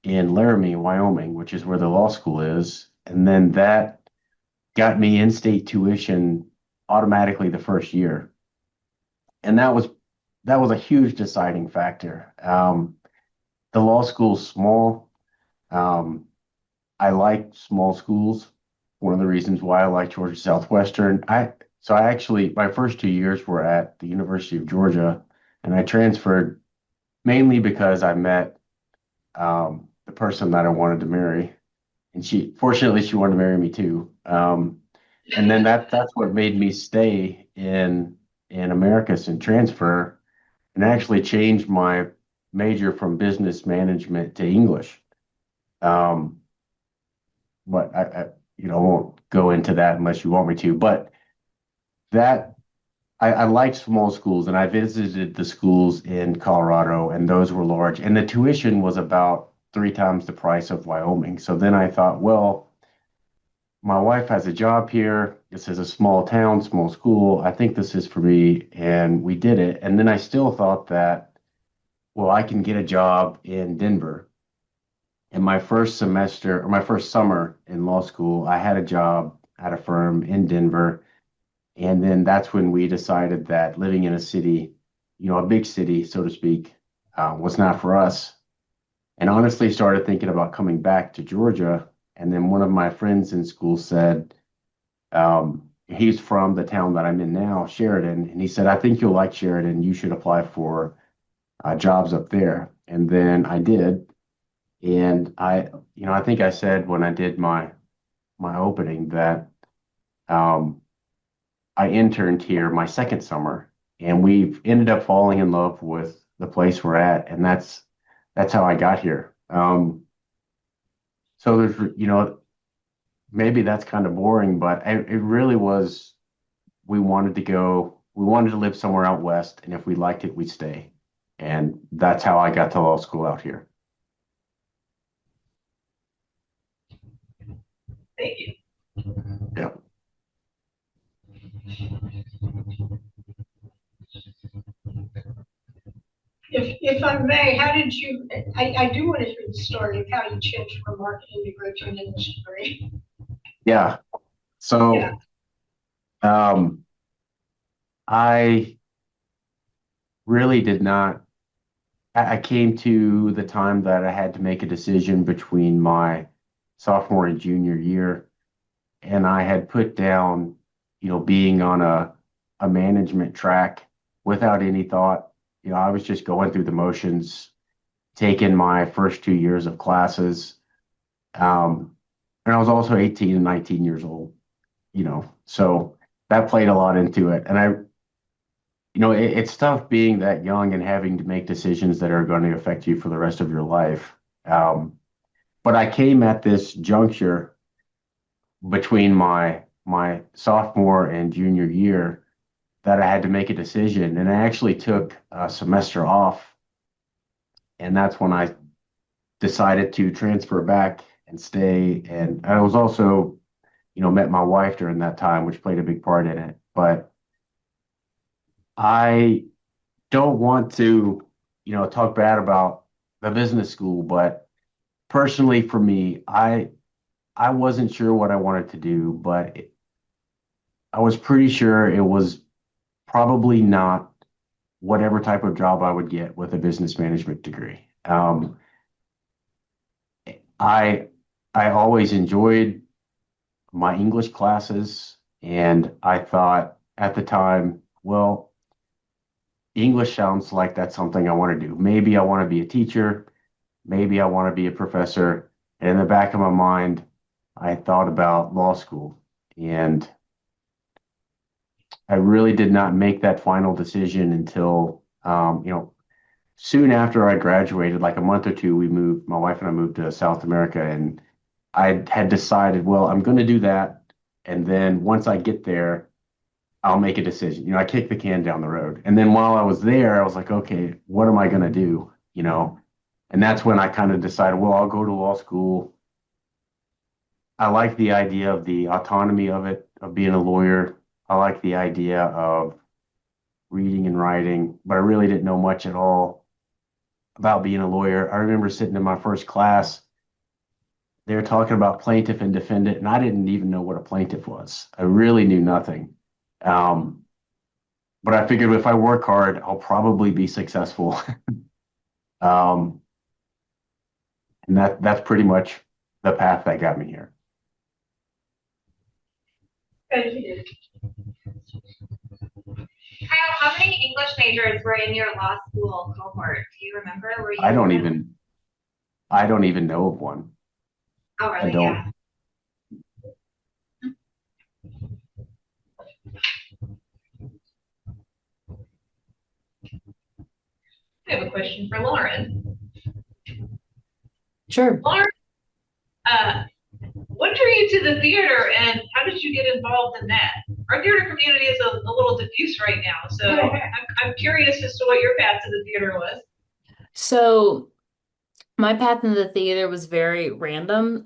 in Laramie, Wyoming, which is where the law school is. And then that got me in-state tuition automatically the first year. And that was a huge deciding factor. The law school's small. I like small schools. One of the reasons why I like Georgia Southwestern. My first 2 years were at the University of Georgia, and I transferred mainly because I met the person that I wanted to marry, and fortunately she wanted to marry me too. And then that's what made me stay in Americus and transfer, and actually change my major from business management to English. But I won't go into that unless you want me to. But I like small schools, and I visited the schools in Colorado, and those were large, and the tuition was about 3 times the price of Wyoming. So then I thought, well, my wife has a job here. This is a small town, small school. I think this is for me. And we did it. And then I still thought that, well, I can get a job in Denver. In my first semester or my first summer in law school, I had a job at a firm in Denver. And then that's when we decided that living in a city, a big city, so to speak, was not for us. And honestly started thinking about coming back to Georgia And then one of my friends in school said, he's from the town that I'm in now, Sheridan, and he said, I think you'll like Sheridan. You should apply for jobs up there. And then I did. And I think I said when I did my opening that I interned here my second summer, and we've ended up falling in love with the place we're at, and that's how I got here. So maybe that's kind of boring, but it really was. We wanted to live somewhere out west, and if we liked it, we'd stay. And that's how I got to law school out here. Thank you. Yeah. If I may, how did you, I do want to hear the story of how you changed from marketing degree to an English degree. Yeah. So, Yeah. I really did not. I came to the time that I had to make a decision between my sophomore and junior year, and I had put down, being on a management track without any thought. I was just going through the motions, taking my first 2 years of classes. And I was also 18 and 19 years old, so that played a lot into it. And it's tough being that young and having to make decisions that are going to affect you for the rest of your life. But I came at this juncture between my sophomore and junior year that I had to make a decision, and I actually took a semester off, and that's when I decided to transfer back and stay. And I was also, met my wife during that time, which played a big part in it. But I don't want to, talk bad about the business school, but personally for me, I wasn't sure what I wanted to do, but I was pretty sure it was probably not whatever type of job I would get with a business management degree. I always enjoyed my English classes, and I thought at the time, well, English sounds like that's something I want to do. Maybe I want to be a teacher, maybe I want to be a professor. And in the back of my mind, I thought about law school, and I really did not make that final decision until, soon after I graduated, like a month or two, my wife and I moved to South America, and I had decided, well, I'm going to do that. And then once I get there, I'll make a decision. I kicked the can down the road. And then while I was there, I was like, okay, what am I going to do? And that's when I kind of decided, well, I'll go to law school. I like the idea of the autonomy of it, of being a lawyer. I like the idea of reading and writing, but I really didn't know much at all about being a lawyer. I remember sitting in my first class, they were talking about plaintiff and defendant, and I didn't even know what a plaintiff was. I really knew nothing. But I figured if I work hard, I'll probably be successful. And that's pretty much the path that got me here. Thank you. Kyle, how many English majors were in your law school cohort? Do you remember? Were you I don't even know of one. Oh, really? I don't. Yeah. I have a question for Lauren. Sure. Lauren, what drew you to the theater and how did you get involved in that? Our theater community is a little diffuse right now, so I'm curious as to what your path to the theater was. So my path in the theater was very random.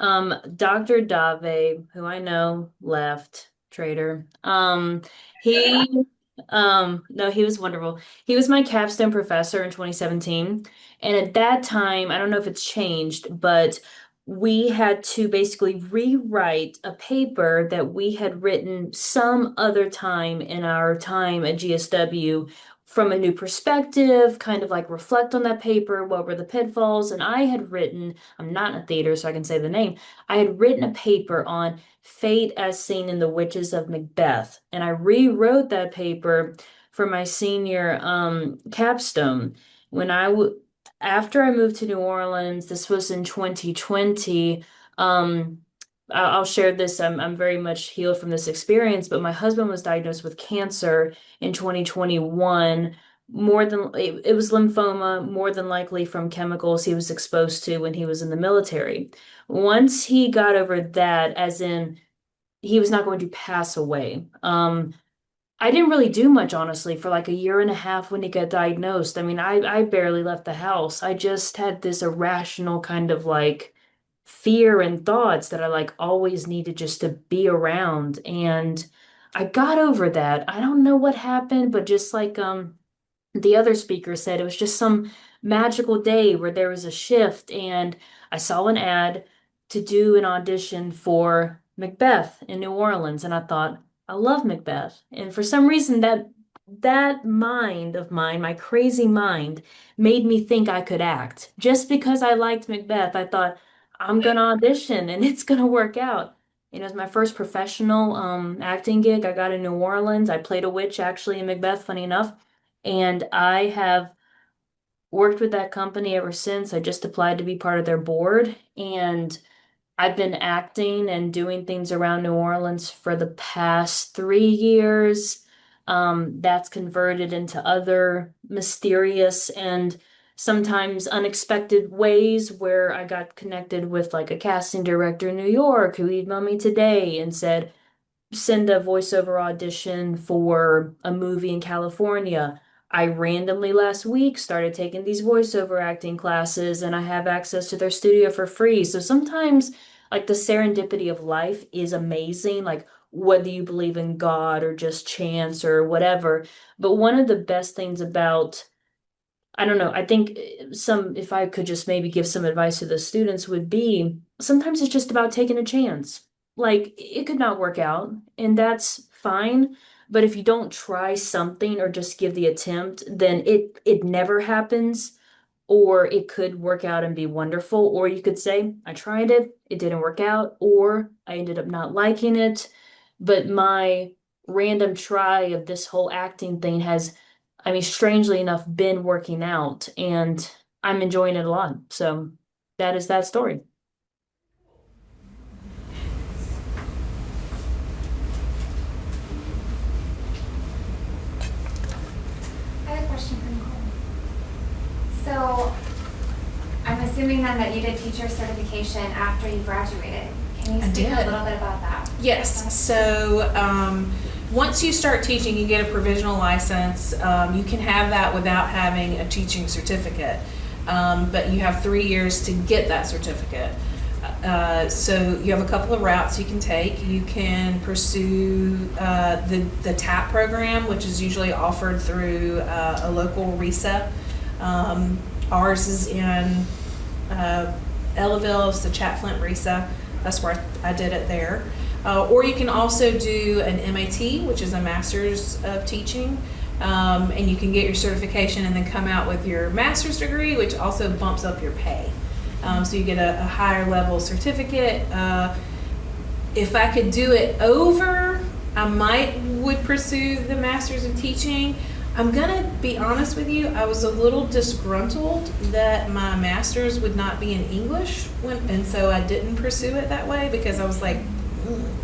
Dr. Dave, who I know left, traitor. He no, he was wonderful. He was my capstone professor in 2017. And at that time, I don't know if it's changed, but we had to basically rewrite a paper that we had written some other time in our time at GSW from a new perspective, kind of like reflect on that paper, what were the pitfalls. And I had written, I'm not in a theater, so I can say the name. I had written a paper on fate as seen in The Witches of Macbeth. And I rewrote that paper for my senior capstone. When after I moved to New Orleans, this was in 2020. I'll share this. I'm very much healed from this experience, but my husband was diagnosed with cancer in 2021. It was lymphoma, more than likely from chemicals he was exposed to when he was in the military. Once he got over that, as in he was not going to pass away. I didn't really do much, honestly, for like a year and a half when he got diagnosed. I mean, I barely left the house. I just had this irrational kind of like fear and thoughts that I like always needed just to be around. And I got over that. I don't know what happened, but just like the other speaker said, it was just some magical day where there was a shift, and I saw an ad to do an audition for Macbeth in New Orleans, and I thought, I love Macbeth. And for some reason that mind of mine, my crazy mind, made me think I could act. Just because I liked Macbeth, I thought I'm gonna audition and it's gonna work out. It was my first professional acting gig I got in New Orleans. I played a witch actually in Macbeth, funny enough. And I have worked with that company ever since. I just applied to be part of their board, and I've been acting and doing things around New Orleans for the past 3 years. That's converted into other mysterious and sometimes unexpected ways where I got connected with like a casting director in New York who emailed me today and said, send a voiceover audition for a movie in California. I randomly last week started taking these voiceover acting classes, and I have access to their studio for free. So sometimes like the serendipity of life is amazing, like whether you believe in God or just chance or whatever. But one of the best things about, I don't know, I think if I could just maybe give some advice to the students would be, sometimes it's just about taking a chance. Like it could not work out, and that's fine. But if you don't try something or just give the attempt, then it never happens, or it could work out and be wonderful. Or you could say, I tried it, it didn't work out, or I ended up not liking it. But my random try of this whole acting thing has, I mean, strangely enough, been working out, and I'm enjoying it a lot. So that is that story. I have a question for Nicole. So, I'm assuming then that you did teacher certification after you graduated. Can you I speak a did. little bit about that? Yes, so once you start teaching, you get a provisional license. You can have that without having a teaching certificate, but you have 3 years to get that certificate. So you have a couple of routes you can take. You can pursue the TAP program, which is usually offered through a local RESA. Ours is in Ellaville, it's the Chatflint RESA. That's where I did it there. Or you can also do an MAT, which is a Master's of Teaching, and you can get your certification and then come out with your master's degree, which also bumps up your pay. So you get a higher level certificate. If I could do it over, I would pursue the Master's of Teaching. I'm gonna be honest with you, I was a little disgruntled that my master's would not be in English, and so I didn't pursue it that way because I was like,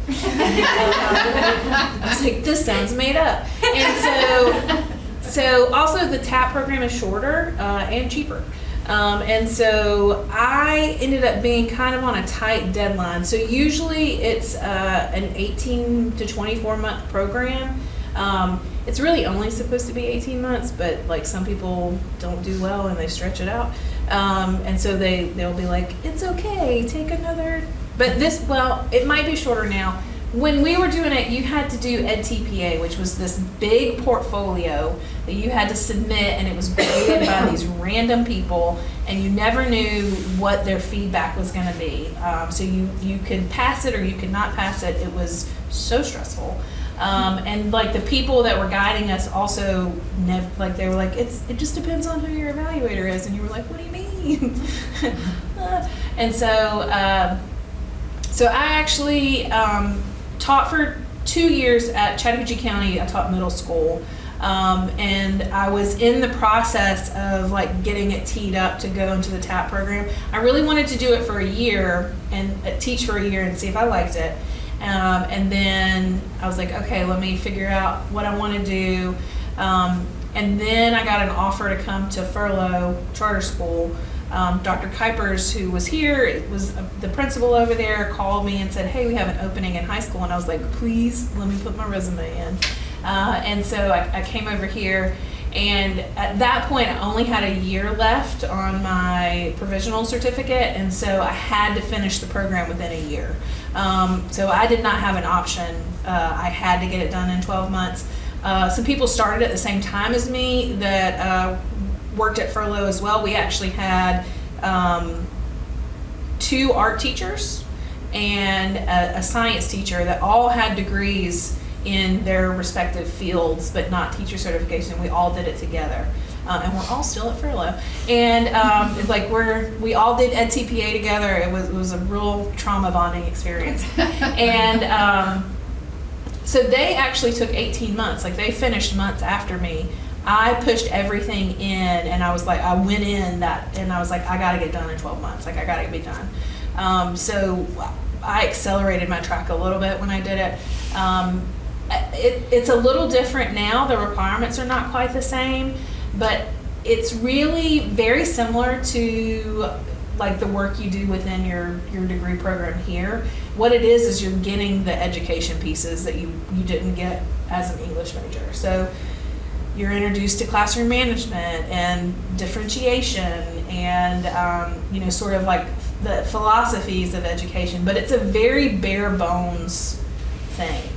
I was like, this sounds made up. And so also the TAP program is shorter and cheaper. And so I ended up being kind of on a tight deadline. So usually it's an 18 to 24 month program. It's really only supposed to be 18 months, but like some people don't do well and they stretch it out. And so they'll be like, it's okay, take another, but it might be shorter now, when we were doing it, you had to do EdTPA, which was this big portfolio that you had to submit, and it was graded by these random people, and you never knew what their feedback was going to be. So you could pass it or you could not pass it. It was so stressful. And like the people that were guiding us also, they were like, it just depends on who your evaluator is, and you were like, what do you mean? And so I actually taught for 2 years at Chattahoochee County. I taught middle school. And I was in the process of like getting it teed up to go into the TAP program. I really wanted to do it for a year and teach for a year and see if I liked it. And then I was like, okay, let me figure out what I want to do. And then I got an offer to come to Furlough Charter School. Dr. Kuipers, who was here, was the principal over there, called me and said, hey, we have an opening in high school. And I was like, please, let me put my resume in. And so I came over here, and at that point I only had a year left on my provisional certificate, and so I had to finish the program within a year. So I did not have an option. I had to get it done in 12 months. Some people started at the same time as me that worked at Furlough as well. We actually had 2 art teachers and a science teacher that all had degrees in their respective fields, but not teacher certification. We all did it together. And we're all still at Furlough. And it's like we all did EdTPA together. It was a real trauma bonding experience. And so they actually took 18 months. Like they finished months after me. I pushed everything in, and I was like, I went in that, and I was like, I got to get done in 12 months. Like I got to be done. So I accelerated my track a little bit when I did it. It's a little different now. The requirements are not quite the same, but it's really very similar to like the work you do within your degree program here. What it is you're getting the education pieces that you didn't get as an English major. So you're introduced to classroom management and differentiation and sort of like the philosophies of education, but it's a very bare bones thing.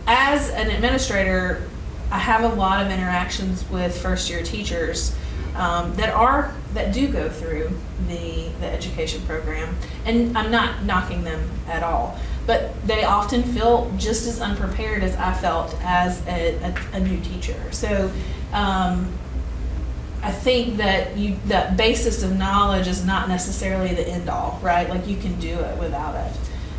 As an administrator, I have a lot of interactions with first year teachers that do go through the education program, and I'm not knocking them at all, but they often feel just as unprepared as I felt as a new teacher. So I think that the basis of knowledge is not necessarily the end all, right? Like you can do it without it.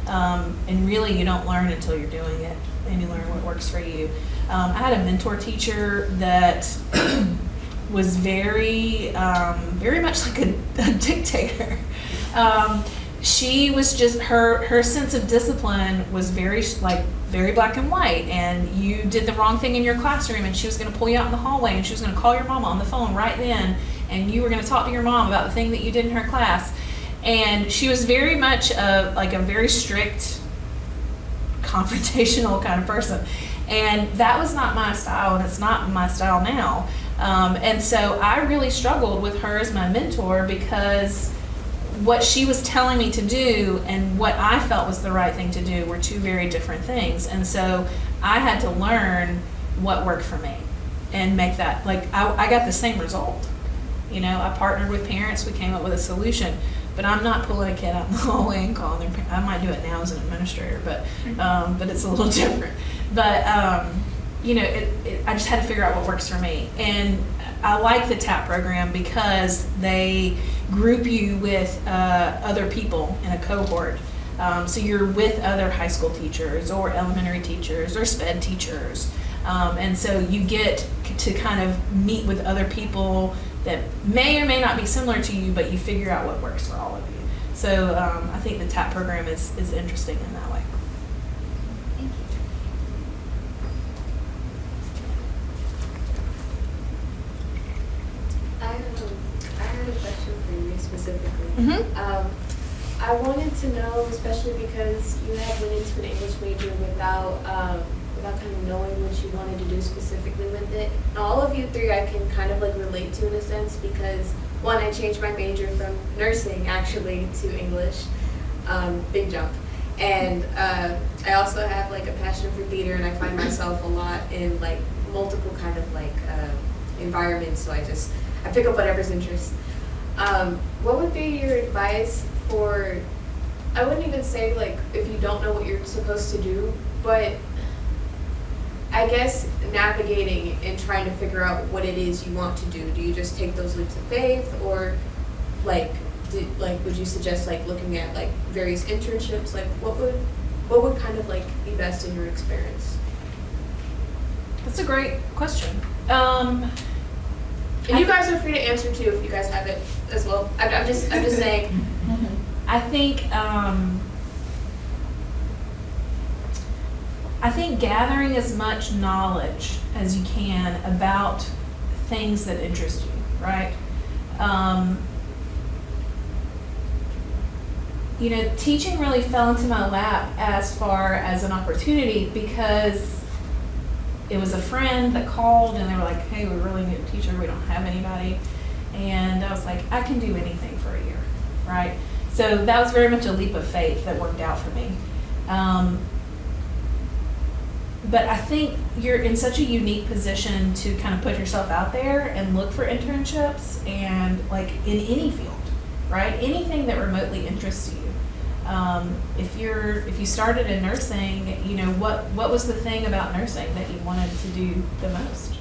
And really you don't learn until you're doing it, and you learn what works for you. I had a mentor teacher that was very much like a dictator. She was just, her sense of discipline was very black and white, and you did the wrong thing in your classroom and she was going to pull you out in the hallway and she was going to call your mama on the phone right then, and you were going to talk to your mom about the thing that you did in her class. And she was very much like a very strict, confrontational kind of person. And that was not my style, and it's not my style now. And so I really struggled with her as my mentor, because what she was telling me to do and what I felt was the right thing to do were 2 very different things. And so I had to learn what worked for me and make that, like, I got the same result. I partnered with parents, we came up with a solution. But I'm not pulling a kid out in the hallway and calling their parents. I might do it now as an administrator, but it's a little different. But I just had to figure out what works for me. And I like the TAP program because they group you with other people in a cohort. So you're with other high school teachers or elementary teachers or SPED teachers. And so you get to kind of meet with other people that may or may not be similar to you, but you figure out what works for all of you. So I think the TAP program is interesting in that way. Thank you. I had a question for you specifically. Mm-hmm. I wanted to know, especially because you had went into an English major without kind of knowing what you wanted to do specifically with it. Now, all of you 3 I can kind of like relate to in a sense, because 1, I changed my major from nursing actually to English, big jump. And I also have like a passion for theater, and I find myself a lot in like multiple kind of like environments. So I pick up whatever's interest. What would be your advice for, I wouldn't even say like if you don't know what you're supposed to do, but I guess navigating and trying to figure out what it is you want to do. Do you just take those leaps of faith, or like would you suggest like looking at like various internships? Like what would kind of like be best in your experience? That's a great question. And you guys are free to answer too if you guys have it as well. I'm just saying. I think gathering as much knowledge as you can about things that interest you, right? You know, teaching really fell into my lap as far as an opportunity because it was a friend that called and they were like, hey, we really need a teacher, we don't have anybody. And I was like, I can do anything for a year, right? So that was very much a leap of faith that worked out for me. But I think you're in such a unique position to kind of put yourself out there and look for internships and like in any field, right? Anything that remotely interests you. If you started in nursing, you know, what was the thing about nursing that you wanted to do the most?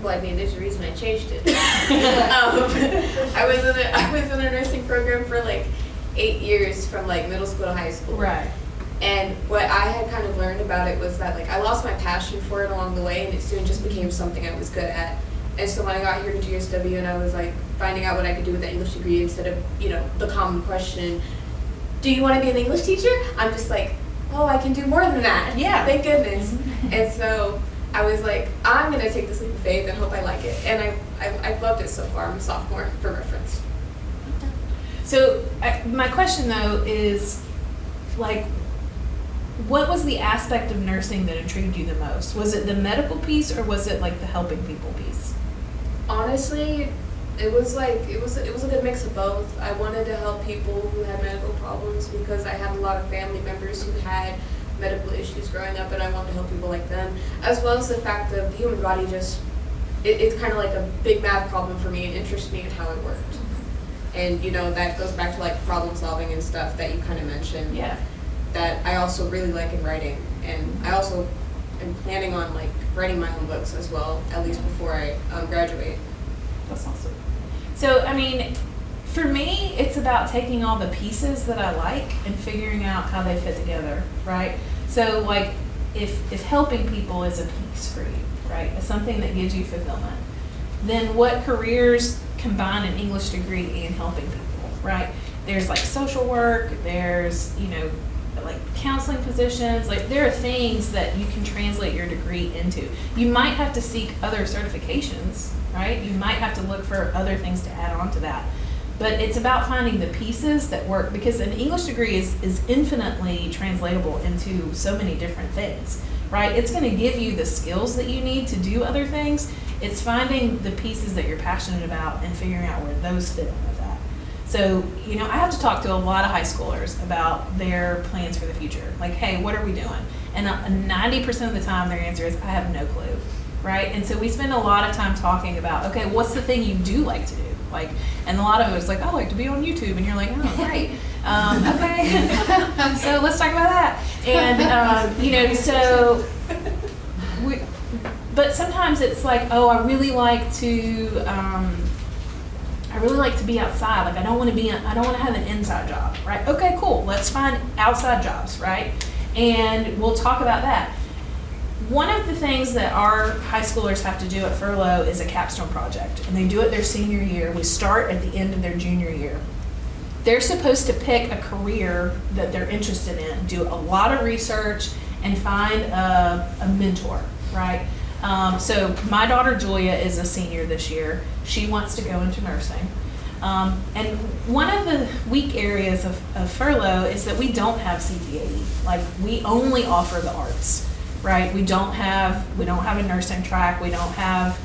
Well, I mean, there's a reason I changed it. I was in a nursing program for like 8 years from like middle school to high school. Right. And what I had kind of learned about it was that like I lost my passion for it along the way, and it soon just became something I was good at. And so when I got here to GSW and I was like finding out what I could do with the English degree instead of, you know, the common question, do you want to be an English teacher? I'm just like, oh, I can do more than that. Yeah. Thank goodness. And so I was like, I'm going to take this leap of faith and hope I like it. And I've loved it so far. I'm a sophomore for reference. So my question though is like, what was the aspect of nursing that intrigued you the most? Was it the medical piece or was it like the helping people piece? Honestly, it was a good mix of both. I wanted to help people who had medical problems because I had a lot of family members who had medical issues growing up, and I wanted to help people like them, as well as the fact that the human body it's kind of like a big math problem for me and interests me in how it worked. And you know, that goes back to like problem solving and stuff that you kind of mentioned. Yeah. That I also really like in writing, and I also am planning on like writing my own books as well, at least before I graduate. That's awesome. So, I mean, for me, it's about taking all the pieces that I like and figuring out how they fit together, right? So, like, if helping people is a piece for you, right, it's something that gives you fulfillment, then what careers combine an English degree and helping people, right? There's, like, social work, there's, you know, like counseling positions, like there are things that you can translate your degree into. You might have to seek other certifications, right? You might have to look for other things to add on to that. But it's about finding the pieces that work, because an English degree is infinitely translatable into so many different things, right? It's going to give you the skills that you need to do other things. It's finding the pieces that you're passionate about and figuring out where those fit in with that. So, you know, I have to talk to a lot of high schoolers about their plans for the future. Like, hey, what are we doing? And 90% of the time their answer is, I have no clue, right? And so we spend a lot of time talking about, okay, what's the thing you do like to do? Like, and a lot of it was like, I like to be on YouTube. And you're like, oh, great. Okay. So let's talk about that. And, you know, so, but sometimes it's like, oh, I really like to be outside. Like I don't want to have an inside job, right? Okay, cool. Let's find outside jobs, right? And we'll talk about that. One of the things that our high schoolers have to do at Furlough is a capstone project, and they do it their senior year. We start at the end of their junior year. They're supposed to pick a career that they're interested in, do a lot of research, and find a mentor, right? So my daughter Julia is a senior this year. She wants to go into nursing. And one of the weak areas of Furlough is that we don't have CTAE. Like we only offer the arts, right? We don't have a nursing track. We don't have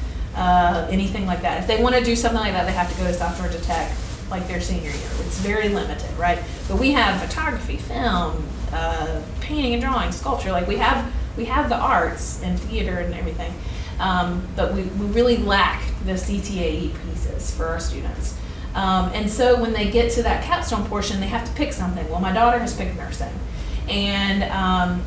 anything like that. If they want to do something like that, they have to go to South Georgia Tech. like their senior year. It's very limited, right? But we have photography, film, painting and drawing, sculpture. Like we have the arts and theater and everything, but we really lack the CTAE pieces for our students. And so when they get to that capstone portion, they have to pick something. Well, my daughter has picked nursing, and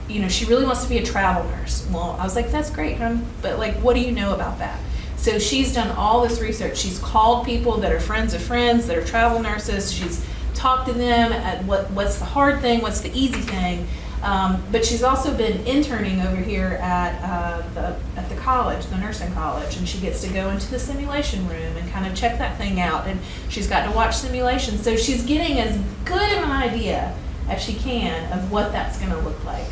you know, she really wants to be a travel nurse. Well, I was like, that's great, hon, but like, what do you know about that? So she's done all this research. She's called people that are friends of friends that are travel nurses. She's talked to them at what's the hard thing, what's the easy thing. But she's also been interning over here at the college, the nursing college, and she gets to go into the simulation room and kind of check that thing out. And she's got to watch simulations, so she's getting as good of an idea as she can of what that's going to look like.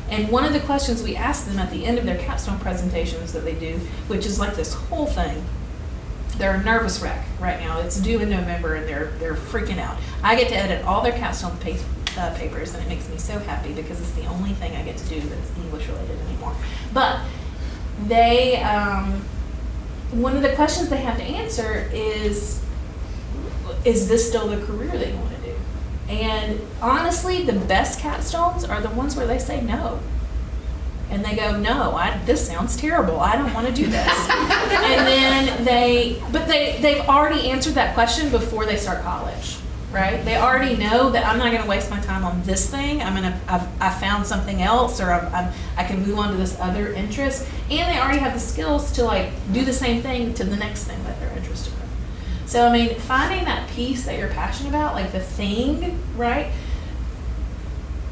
And one of the questions we ask them at the end of their capstone presentations that they do, which is like this whole thing, they're a nervous wreck right now. It's due in November, and they're freaking out. I get to edit all their capstone papers, and it makes me so happy because it's the only thing I get to do that's English related anymore. But they, one of the questions they have to answer is this still the career they want to do? And honestly, the best capstones are the ones where they say no. And they go, no, this sounds terrible. I don't want to do this. And then they've already answered that question before they start college, right? They already know that I'm not going to waste my time on this thing. I found something else, or I can move on to this other interest. And they already have the skills to like do the same thing to the next thing that they're interested in. So, I mean, finding that piece that you're passionate about, like the thing, right?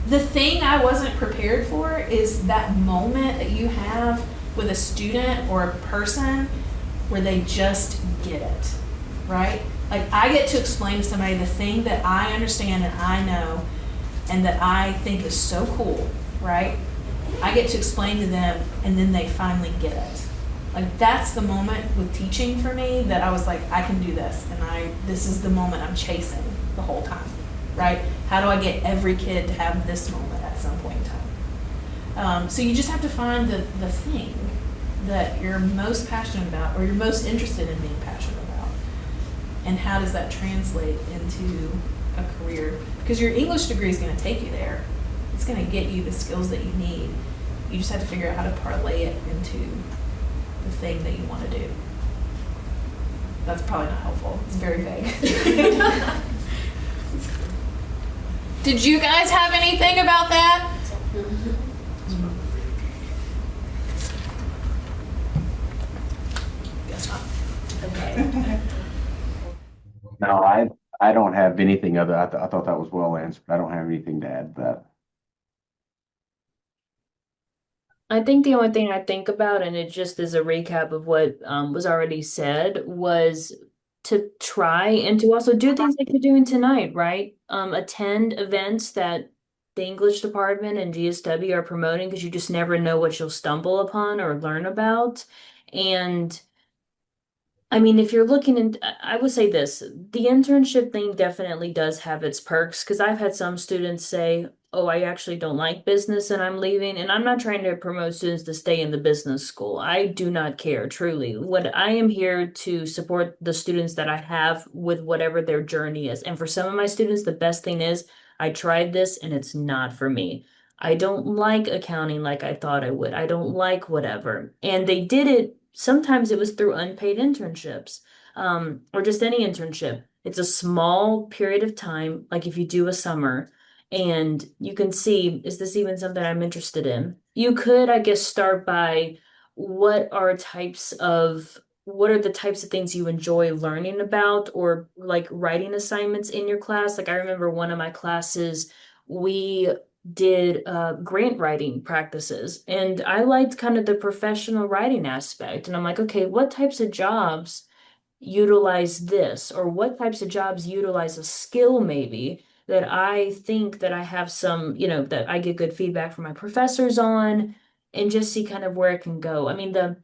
The thing I wasn't prepared for is that moment that you have with a student or a person where they just get it, right? Like I get to explain to somebody the thing that I understand and I know and that I think is so cool, right? I get to explain to them, and then they finally get it. Like that's the moment with teaching for me that I was like, I can do this, and this is the moment I'm chasing the whole time, right? How do I get every kid to have this moment at some point in time? So you just have to find the thing that you're most passionate about, or you're most interested in being passionate about, and how does that translate into a career? Because your English degree is going to take you there. It's going to get you the skills that you need. You just have to figure out how to parlay it into the thing that you want to do. That's probably not helpful. It's very vague. Did you guys have anything about that? Guess not. Okay. No, I don't have anything other. I thought that was well answered. I don't have anything to add to that. I think the only thing I think about, and it just is a recap of what was already said, was to try and to also do things like you're doing tonight, right? Attend events that the English department and GSW are promoting, because you just never know what you'll stumble upon or learn about. And I mean, if you're looking in, I would say this, the internship thing definitely does have its perks, because I've had some students say, oh, I actually don't like business and I'm leaving. And I'm not trying to promote students to stay in the business school. I do not care, truly. What I am here to support the students that I have with whatever their journey is. And for some of my students, the best thing is I tried this and it's not for me. I don't like accounting like I thought I would. I don't like whatever. And they did it. Sometimes it was through unpaid internships, or just any internship. It's a small period of time, like if you do a summer, and you can see, is this even something I'm interested in? You could, I guess, start by what are the types of things you enjoy learning about, or like writing assignments in your class. Like I remember one of my classes, we did grant writing practices, and I liked kind of the professional writing aspect. And I'm like, okay, what types of jobs utilize this, or what types of jobs utilize a skill maybe that I think that I have some, that I get good feedback from my professors on, and just see kind of where it can go. I mean, the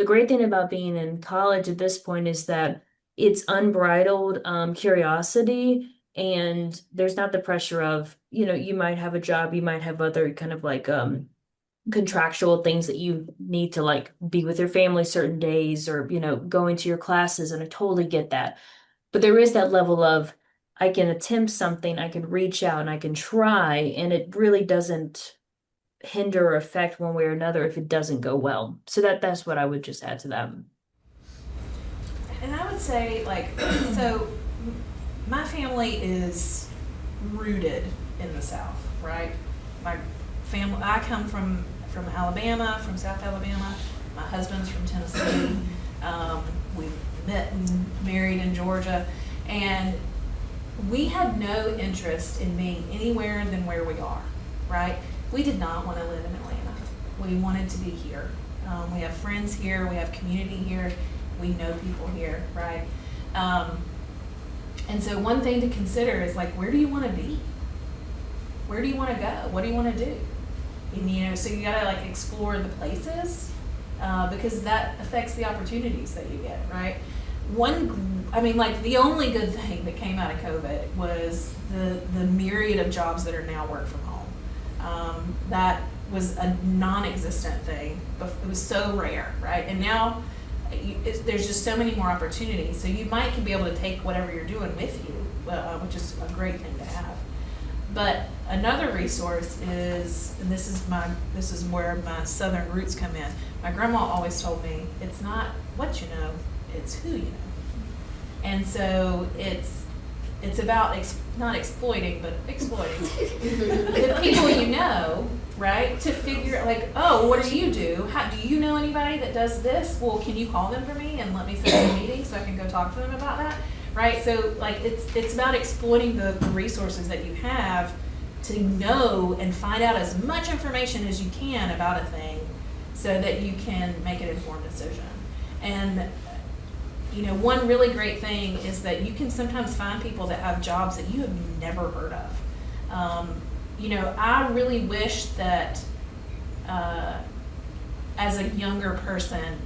great thing about being in college at this point is that it's unbridled curiosity, and there's not the pressure of, you might have a job, you might have other kind of like contractual things that you need to like be with your family certain days, or, go into your classes, and I totally get that. But there is that level of I can attempt something, I can reach out and I can try, and it really doesn't hinder or affect one way or another if it doesn't go well. So that's what I would just add to that. And I would say, like, so my family is rooted in the South, right? My family, I come from Alabama, from South Alabama. My husband's from Tennessee. We met and married in Georgia. And we had no interest in being anywhere than where we are, right? We did not want to live in Atlanta. We wanted to be here. We have friends here. We have community here. We know people here, right? And so one thing to consider is like, where do you want to be? Where do you want to go? What do you want to do? And, you know, so you gotta like explore the places because that affects the opportunities that you get, right? The only good thing that came out of COVID was the myriad of jobs that are now work from home. That was a non-existent thing. It was so rare, right? And now there's just so many more opportunities. So you might be able to take whatever you're doing with you, which is a great thing to have. But another resource is, and this is where my Southern roots come in. My grandma always told me, it's not what you know, it's who you know. And so it's about not exploiting, but exploiting the people you know, right? To figure like, oh, what do you do? Do you know anybody that does this? Well, can you call them for me and let me set up a meeting so I can go talk to them about that? Right? So like it's about exploiting the resources that you have to know and find out as much information as you can about a thing so that you can make an informed decision. And you know, one really great thing is that you can sometimes find people that have jobs that you have never heard of. You know, I really wish that as a younger person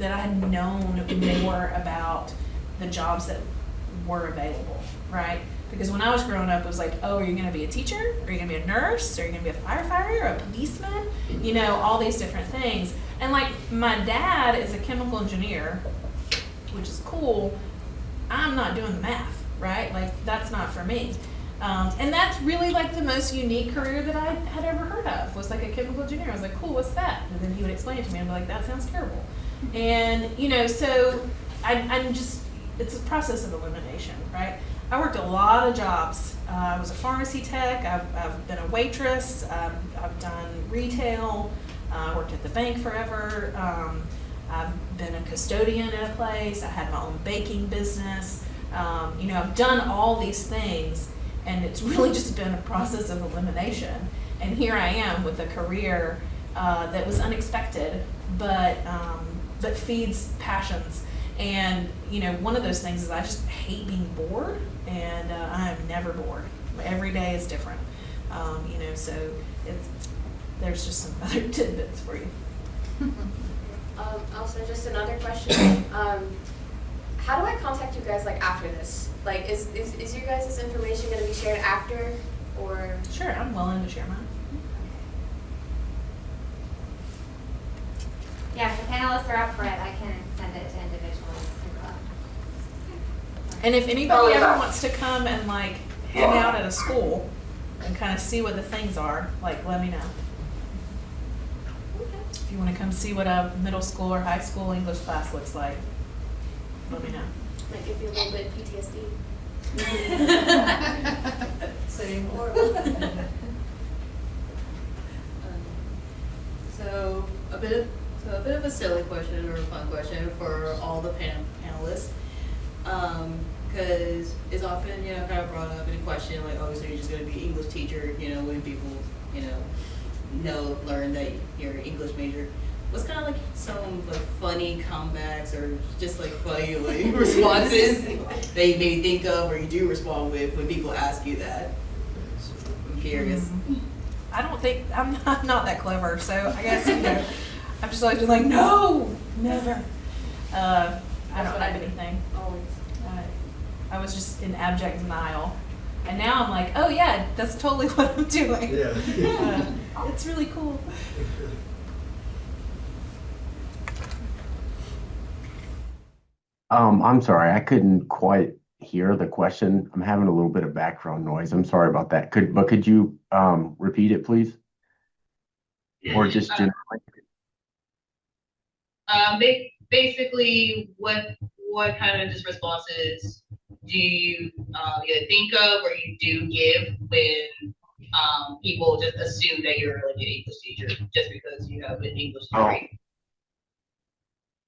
that I had known more about the jobs that were available, right? Because when I was growing up, it was like, oh, are you going to be a teacher? Are you going to be a nurse? Are you going to be a firefighter or a policeman? You know, all these different things. And like my dad is a chemical engineer, which is cool. I'm not doing the math, right? Like that's not for me. And that's really like the most unique career that I had ever heard of was like a chemical engineer. I was like, cool, what's that? And then he would explain it to me and I'd be like, that sounds terrible. And you know, so I'm just, it's a process of elimination, right? I worked a lot of jobs. I was a pharmacy tech. I've been a waitress. I've done retail. I worked at the bank forever. I've been a custodian at a place. I had my own baking business. You know, I've done all these things, and it's really just been a process of elimination. And here I am with a career that was unexpected, but feeds passions. And you know, one of those things is I just hate being bored, and I am never bored. Every day is different. You know, so there's just some other tidbits for you. Also, just another question. How do I contact you guys like after this? Like, is your guys' information going to be shared after, or? Sure, I'm willing to share mine. Yeah, if the panelists are up for it, I can send it to individuals. And if anybody ever wants to come and like hang out at a school and kind of see what the things are, like let me know. If you want to come see what a middle school or high school English class looks like, let me know. Might give you a little bit of PTSD. Same or So a bit of a silly question or a fun question for all the panelists. Because it's often, you know, kind of brought up in a question like, oh, so you're just going to be an English teacher, you know, when people, you know, learn that you're an English major. What's kind of like some like funny comebacks or just like funny like responses that you maybe think of or you do respond with when people ask you that? I'm curious. I don't think, I'm not that clever, so I guess, you know, I'm just always like, no, never. I don't have anything. Always. I was just in abject denial. And now I'm like, oh yeah, that's totally what I'm doing. Yeah. It's really cool. I'm sorry, I couldn't quite hear the question. I'm having a little bit of background noise. I'm sorry about that. Could you repeat it, please? Or just generally? Basically, what kind of just responses do you either think of or you do give when people just assume that you're like an English teacher just because you have an English degree?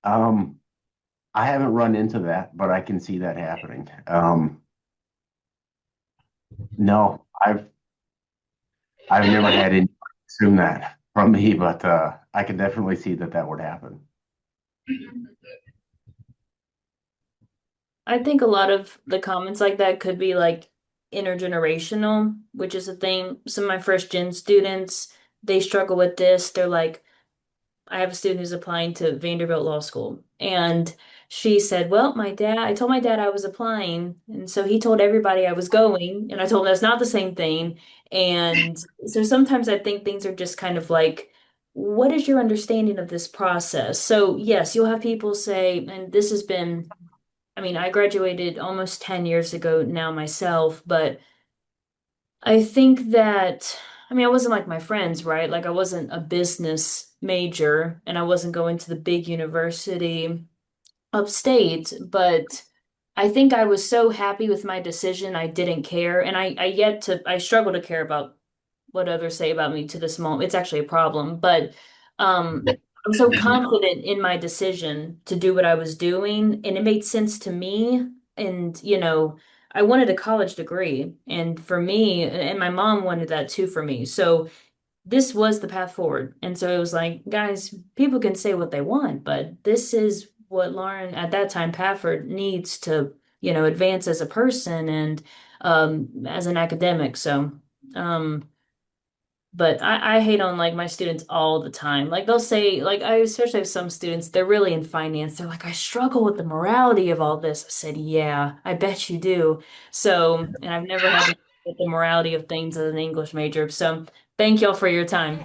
I haven't run into that, but I can see that happening. No, I've never had anyone assume that from me, but I can definitely see that that would happen. I think a lot of the comments like that could be like intergenerational, which is a thing. Some of my first gen students, they struggle with this. They're like, I have a student who's applying to Vanderbilt Law School, and she said, "Well, I told my dad I was applying, and so he told everybody I was going, and I told him that's not the same thing." And so sometimes I think things are just kind of like, what is your understanding of this process? So, yes, you'll have people say, and this has been, I mean, I graduated almost 10 years ago now myself, but I think that, I mean, I wasn't like my friends, right? Like, I wasn't a business major and I wasn't going to the big university upstate, but I think I was so happy with my decision, I didn't care. And I struggle to care about what others say about me to this moment. It's actually a problem, but I'm so confident in my decision to do what I was doing, and it made sense to me. And, I wanted a college degree, and for me, and my mom wanted that too for me. So this was the path forward. And so it was like, guys, people can say what they want, but this is what Lauren at that time, Pafford, needs to, advance as a person and as an academic. So, but I hate on like my students all the time. Like they'll say, like I especially have some students, they're really in finance. They're like, I struggle with the morality of all this. I said, yeah, I bet you do. So, and I've never had to deal with the morality of things as an English major. So thank y'all for your time.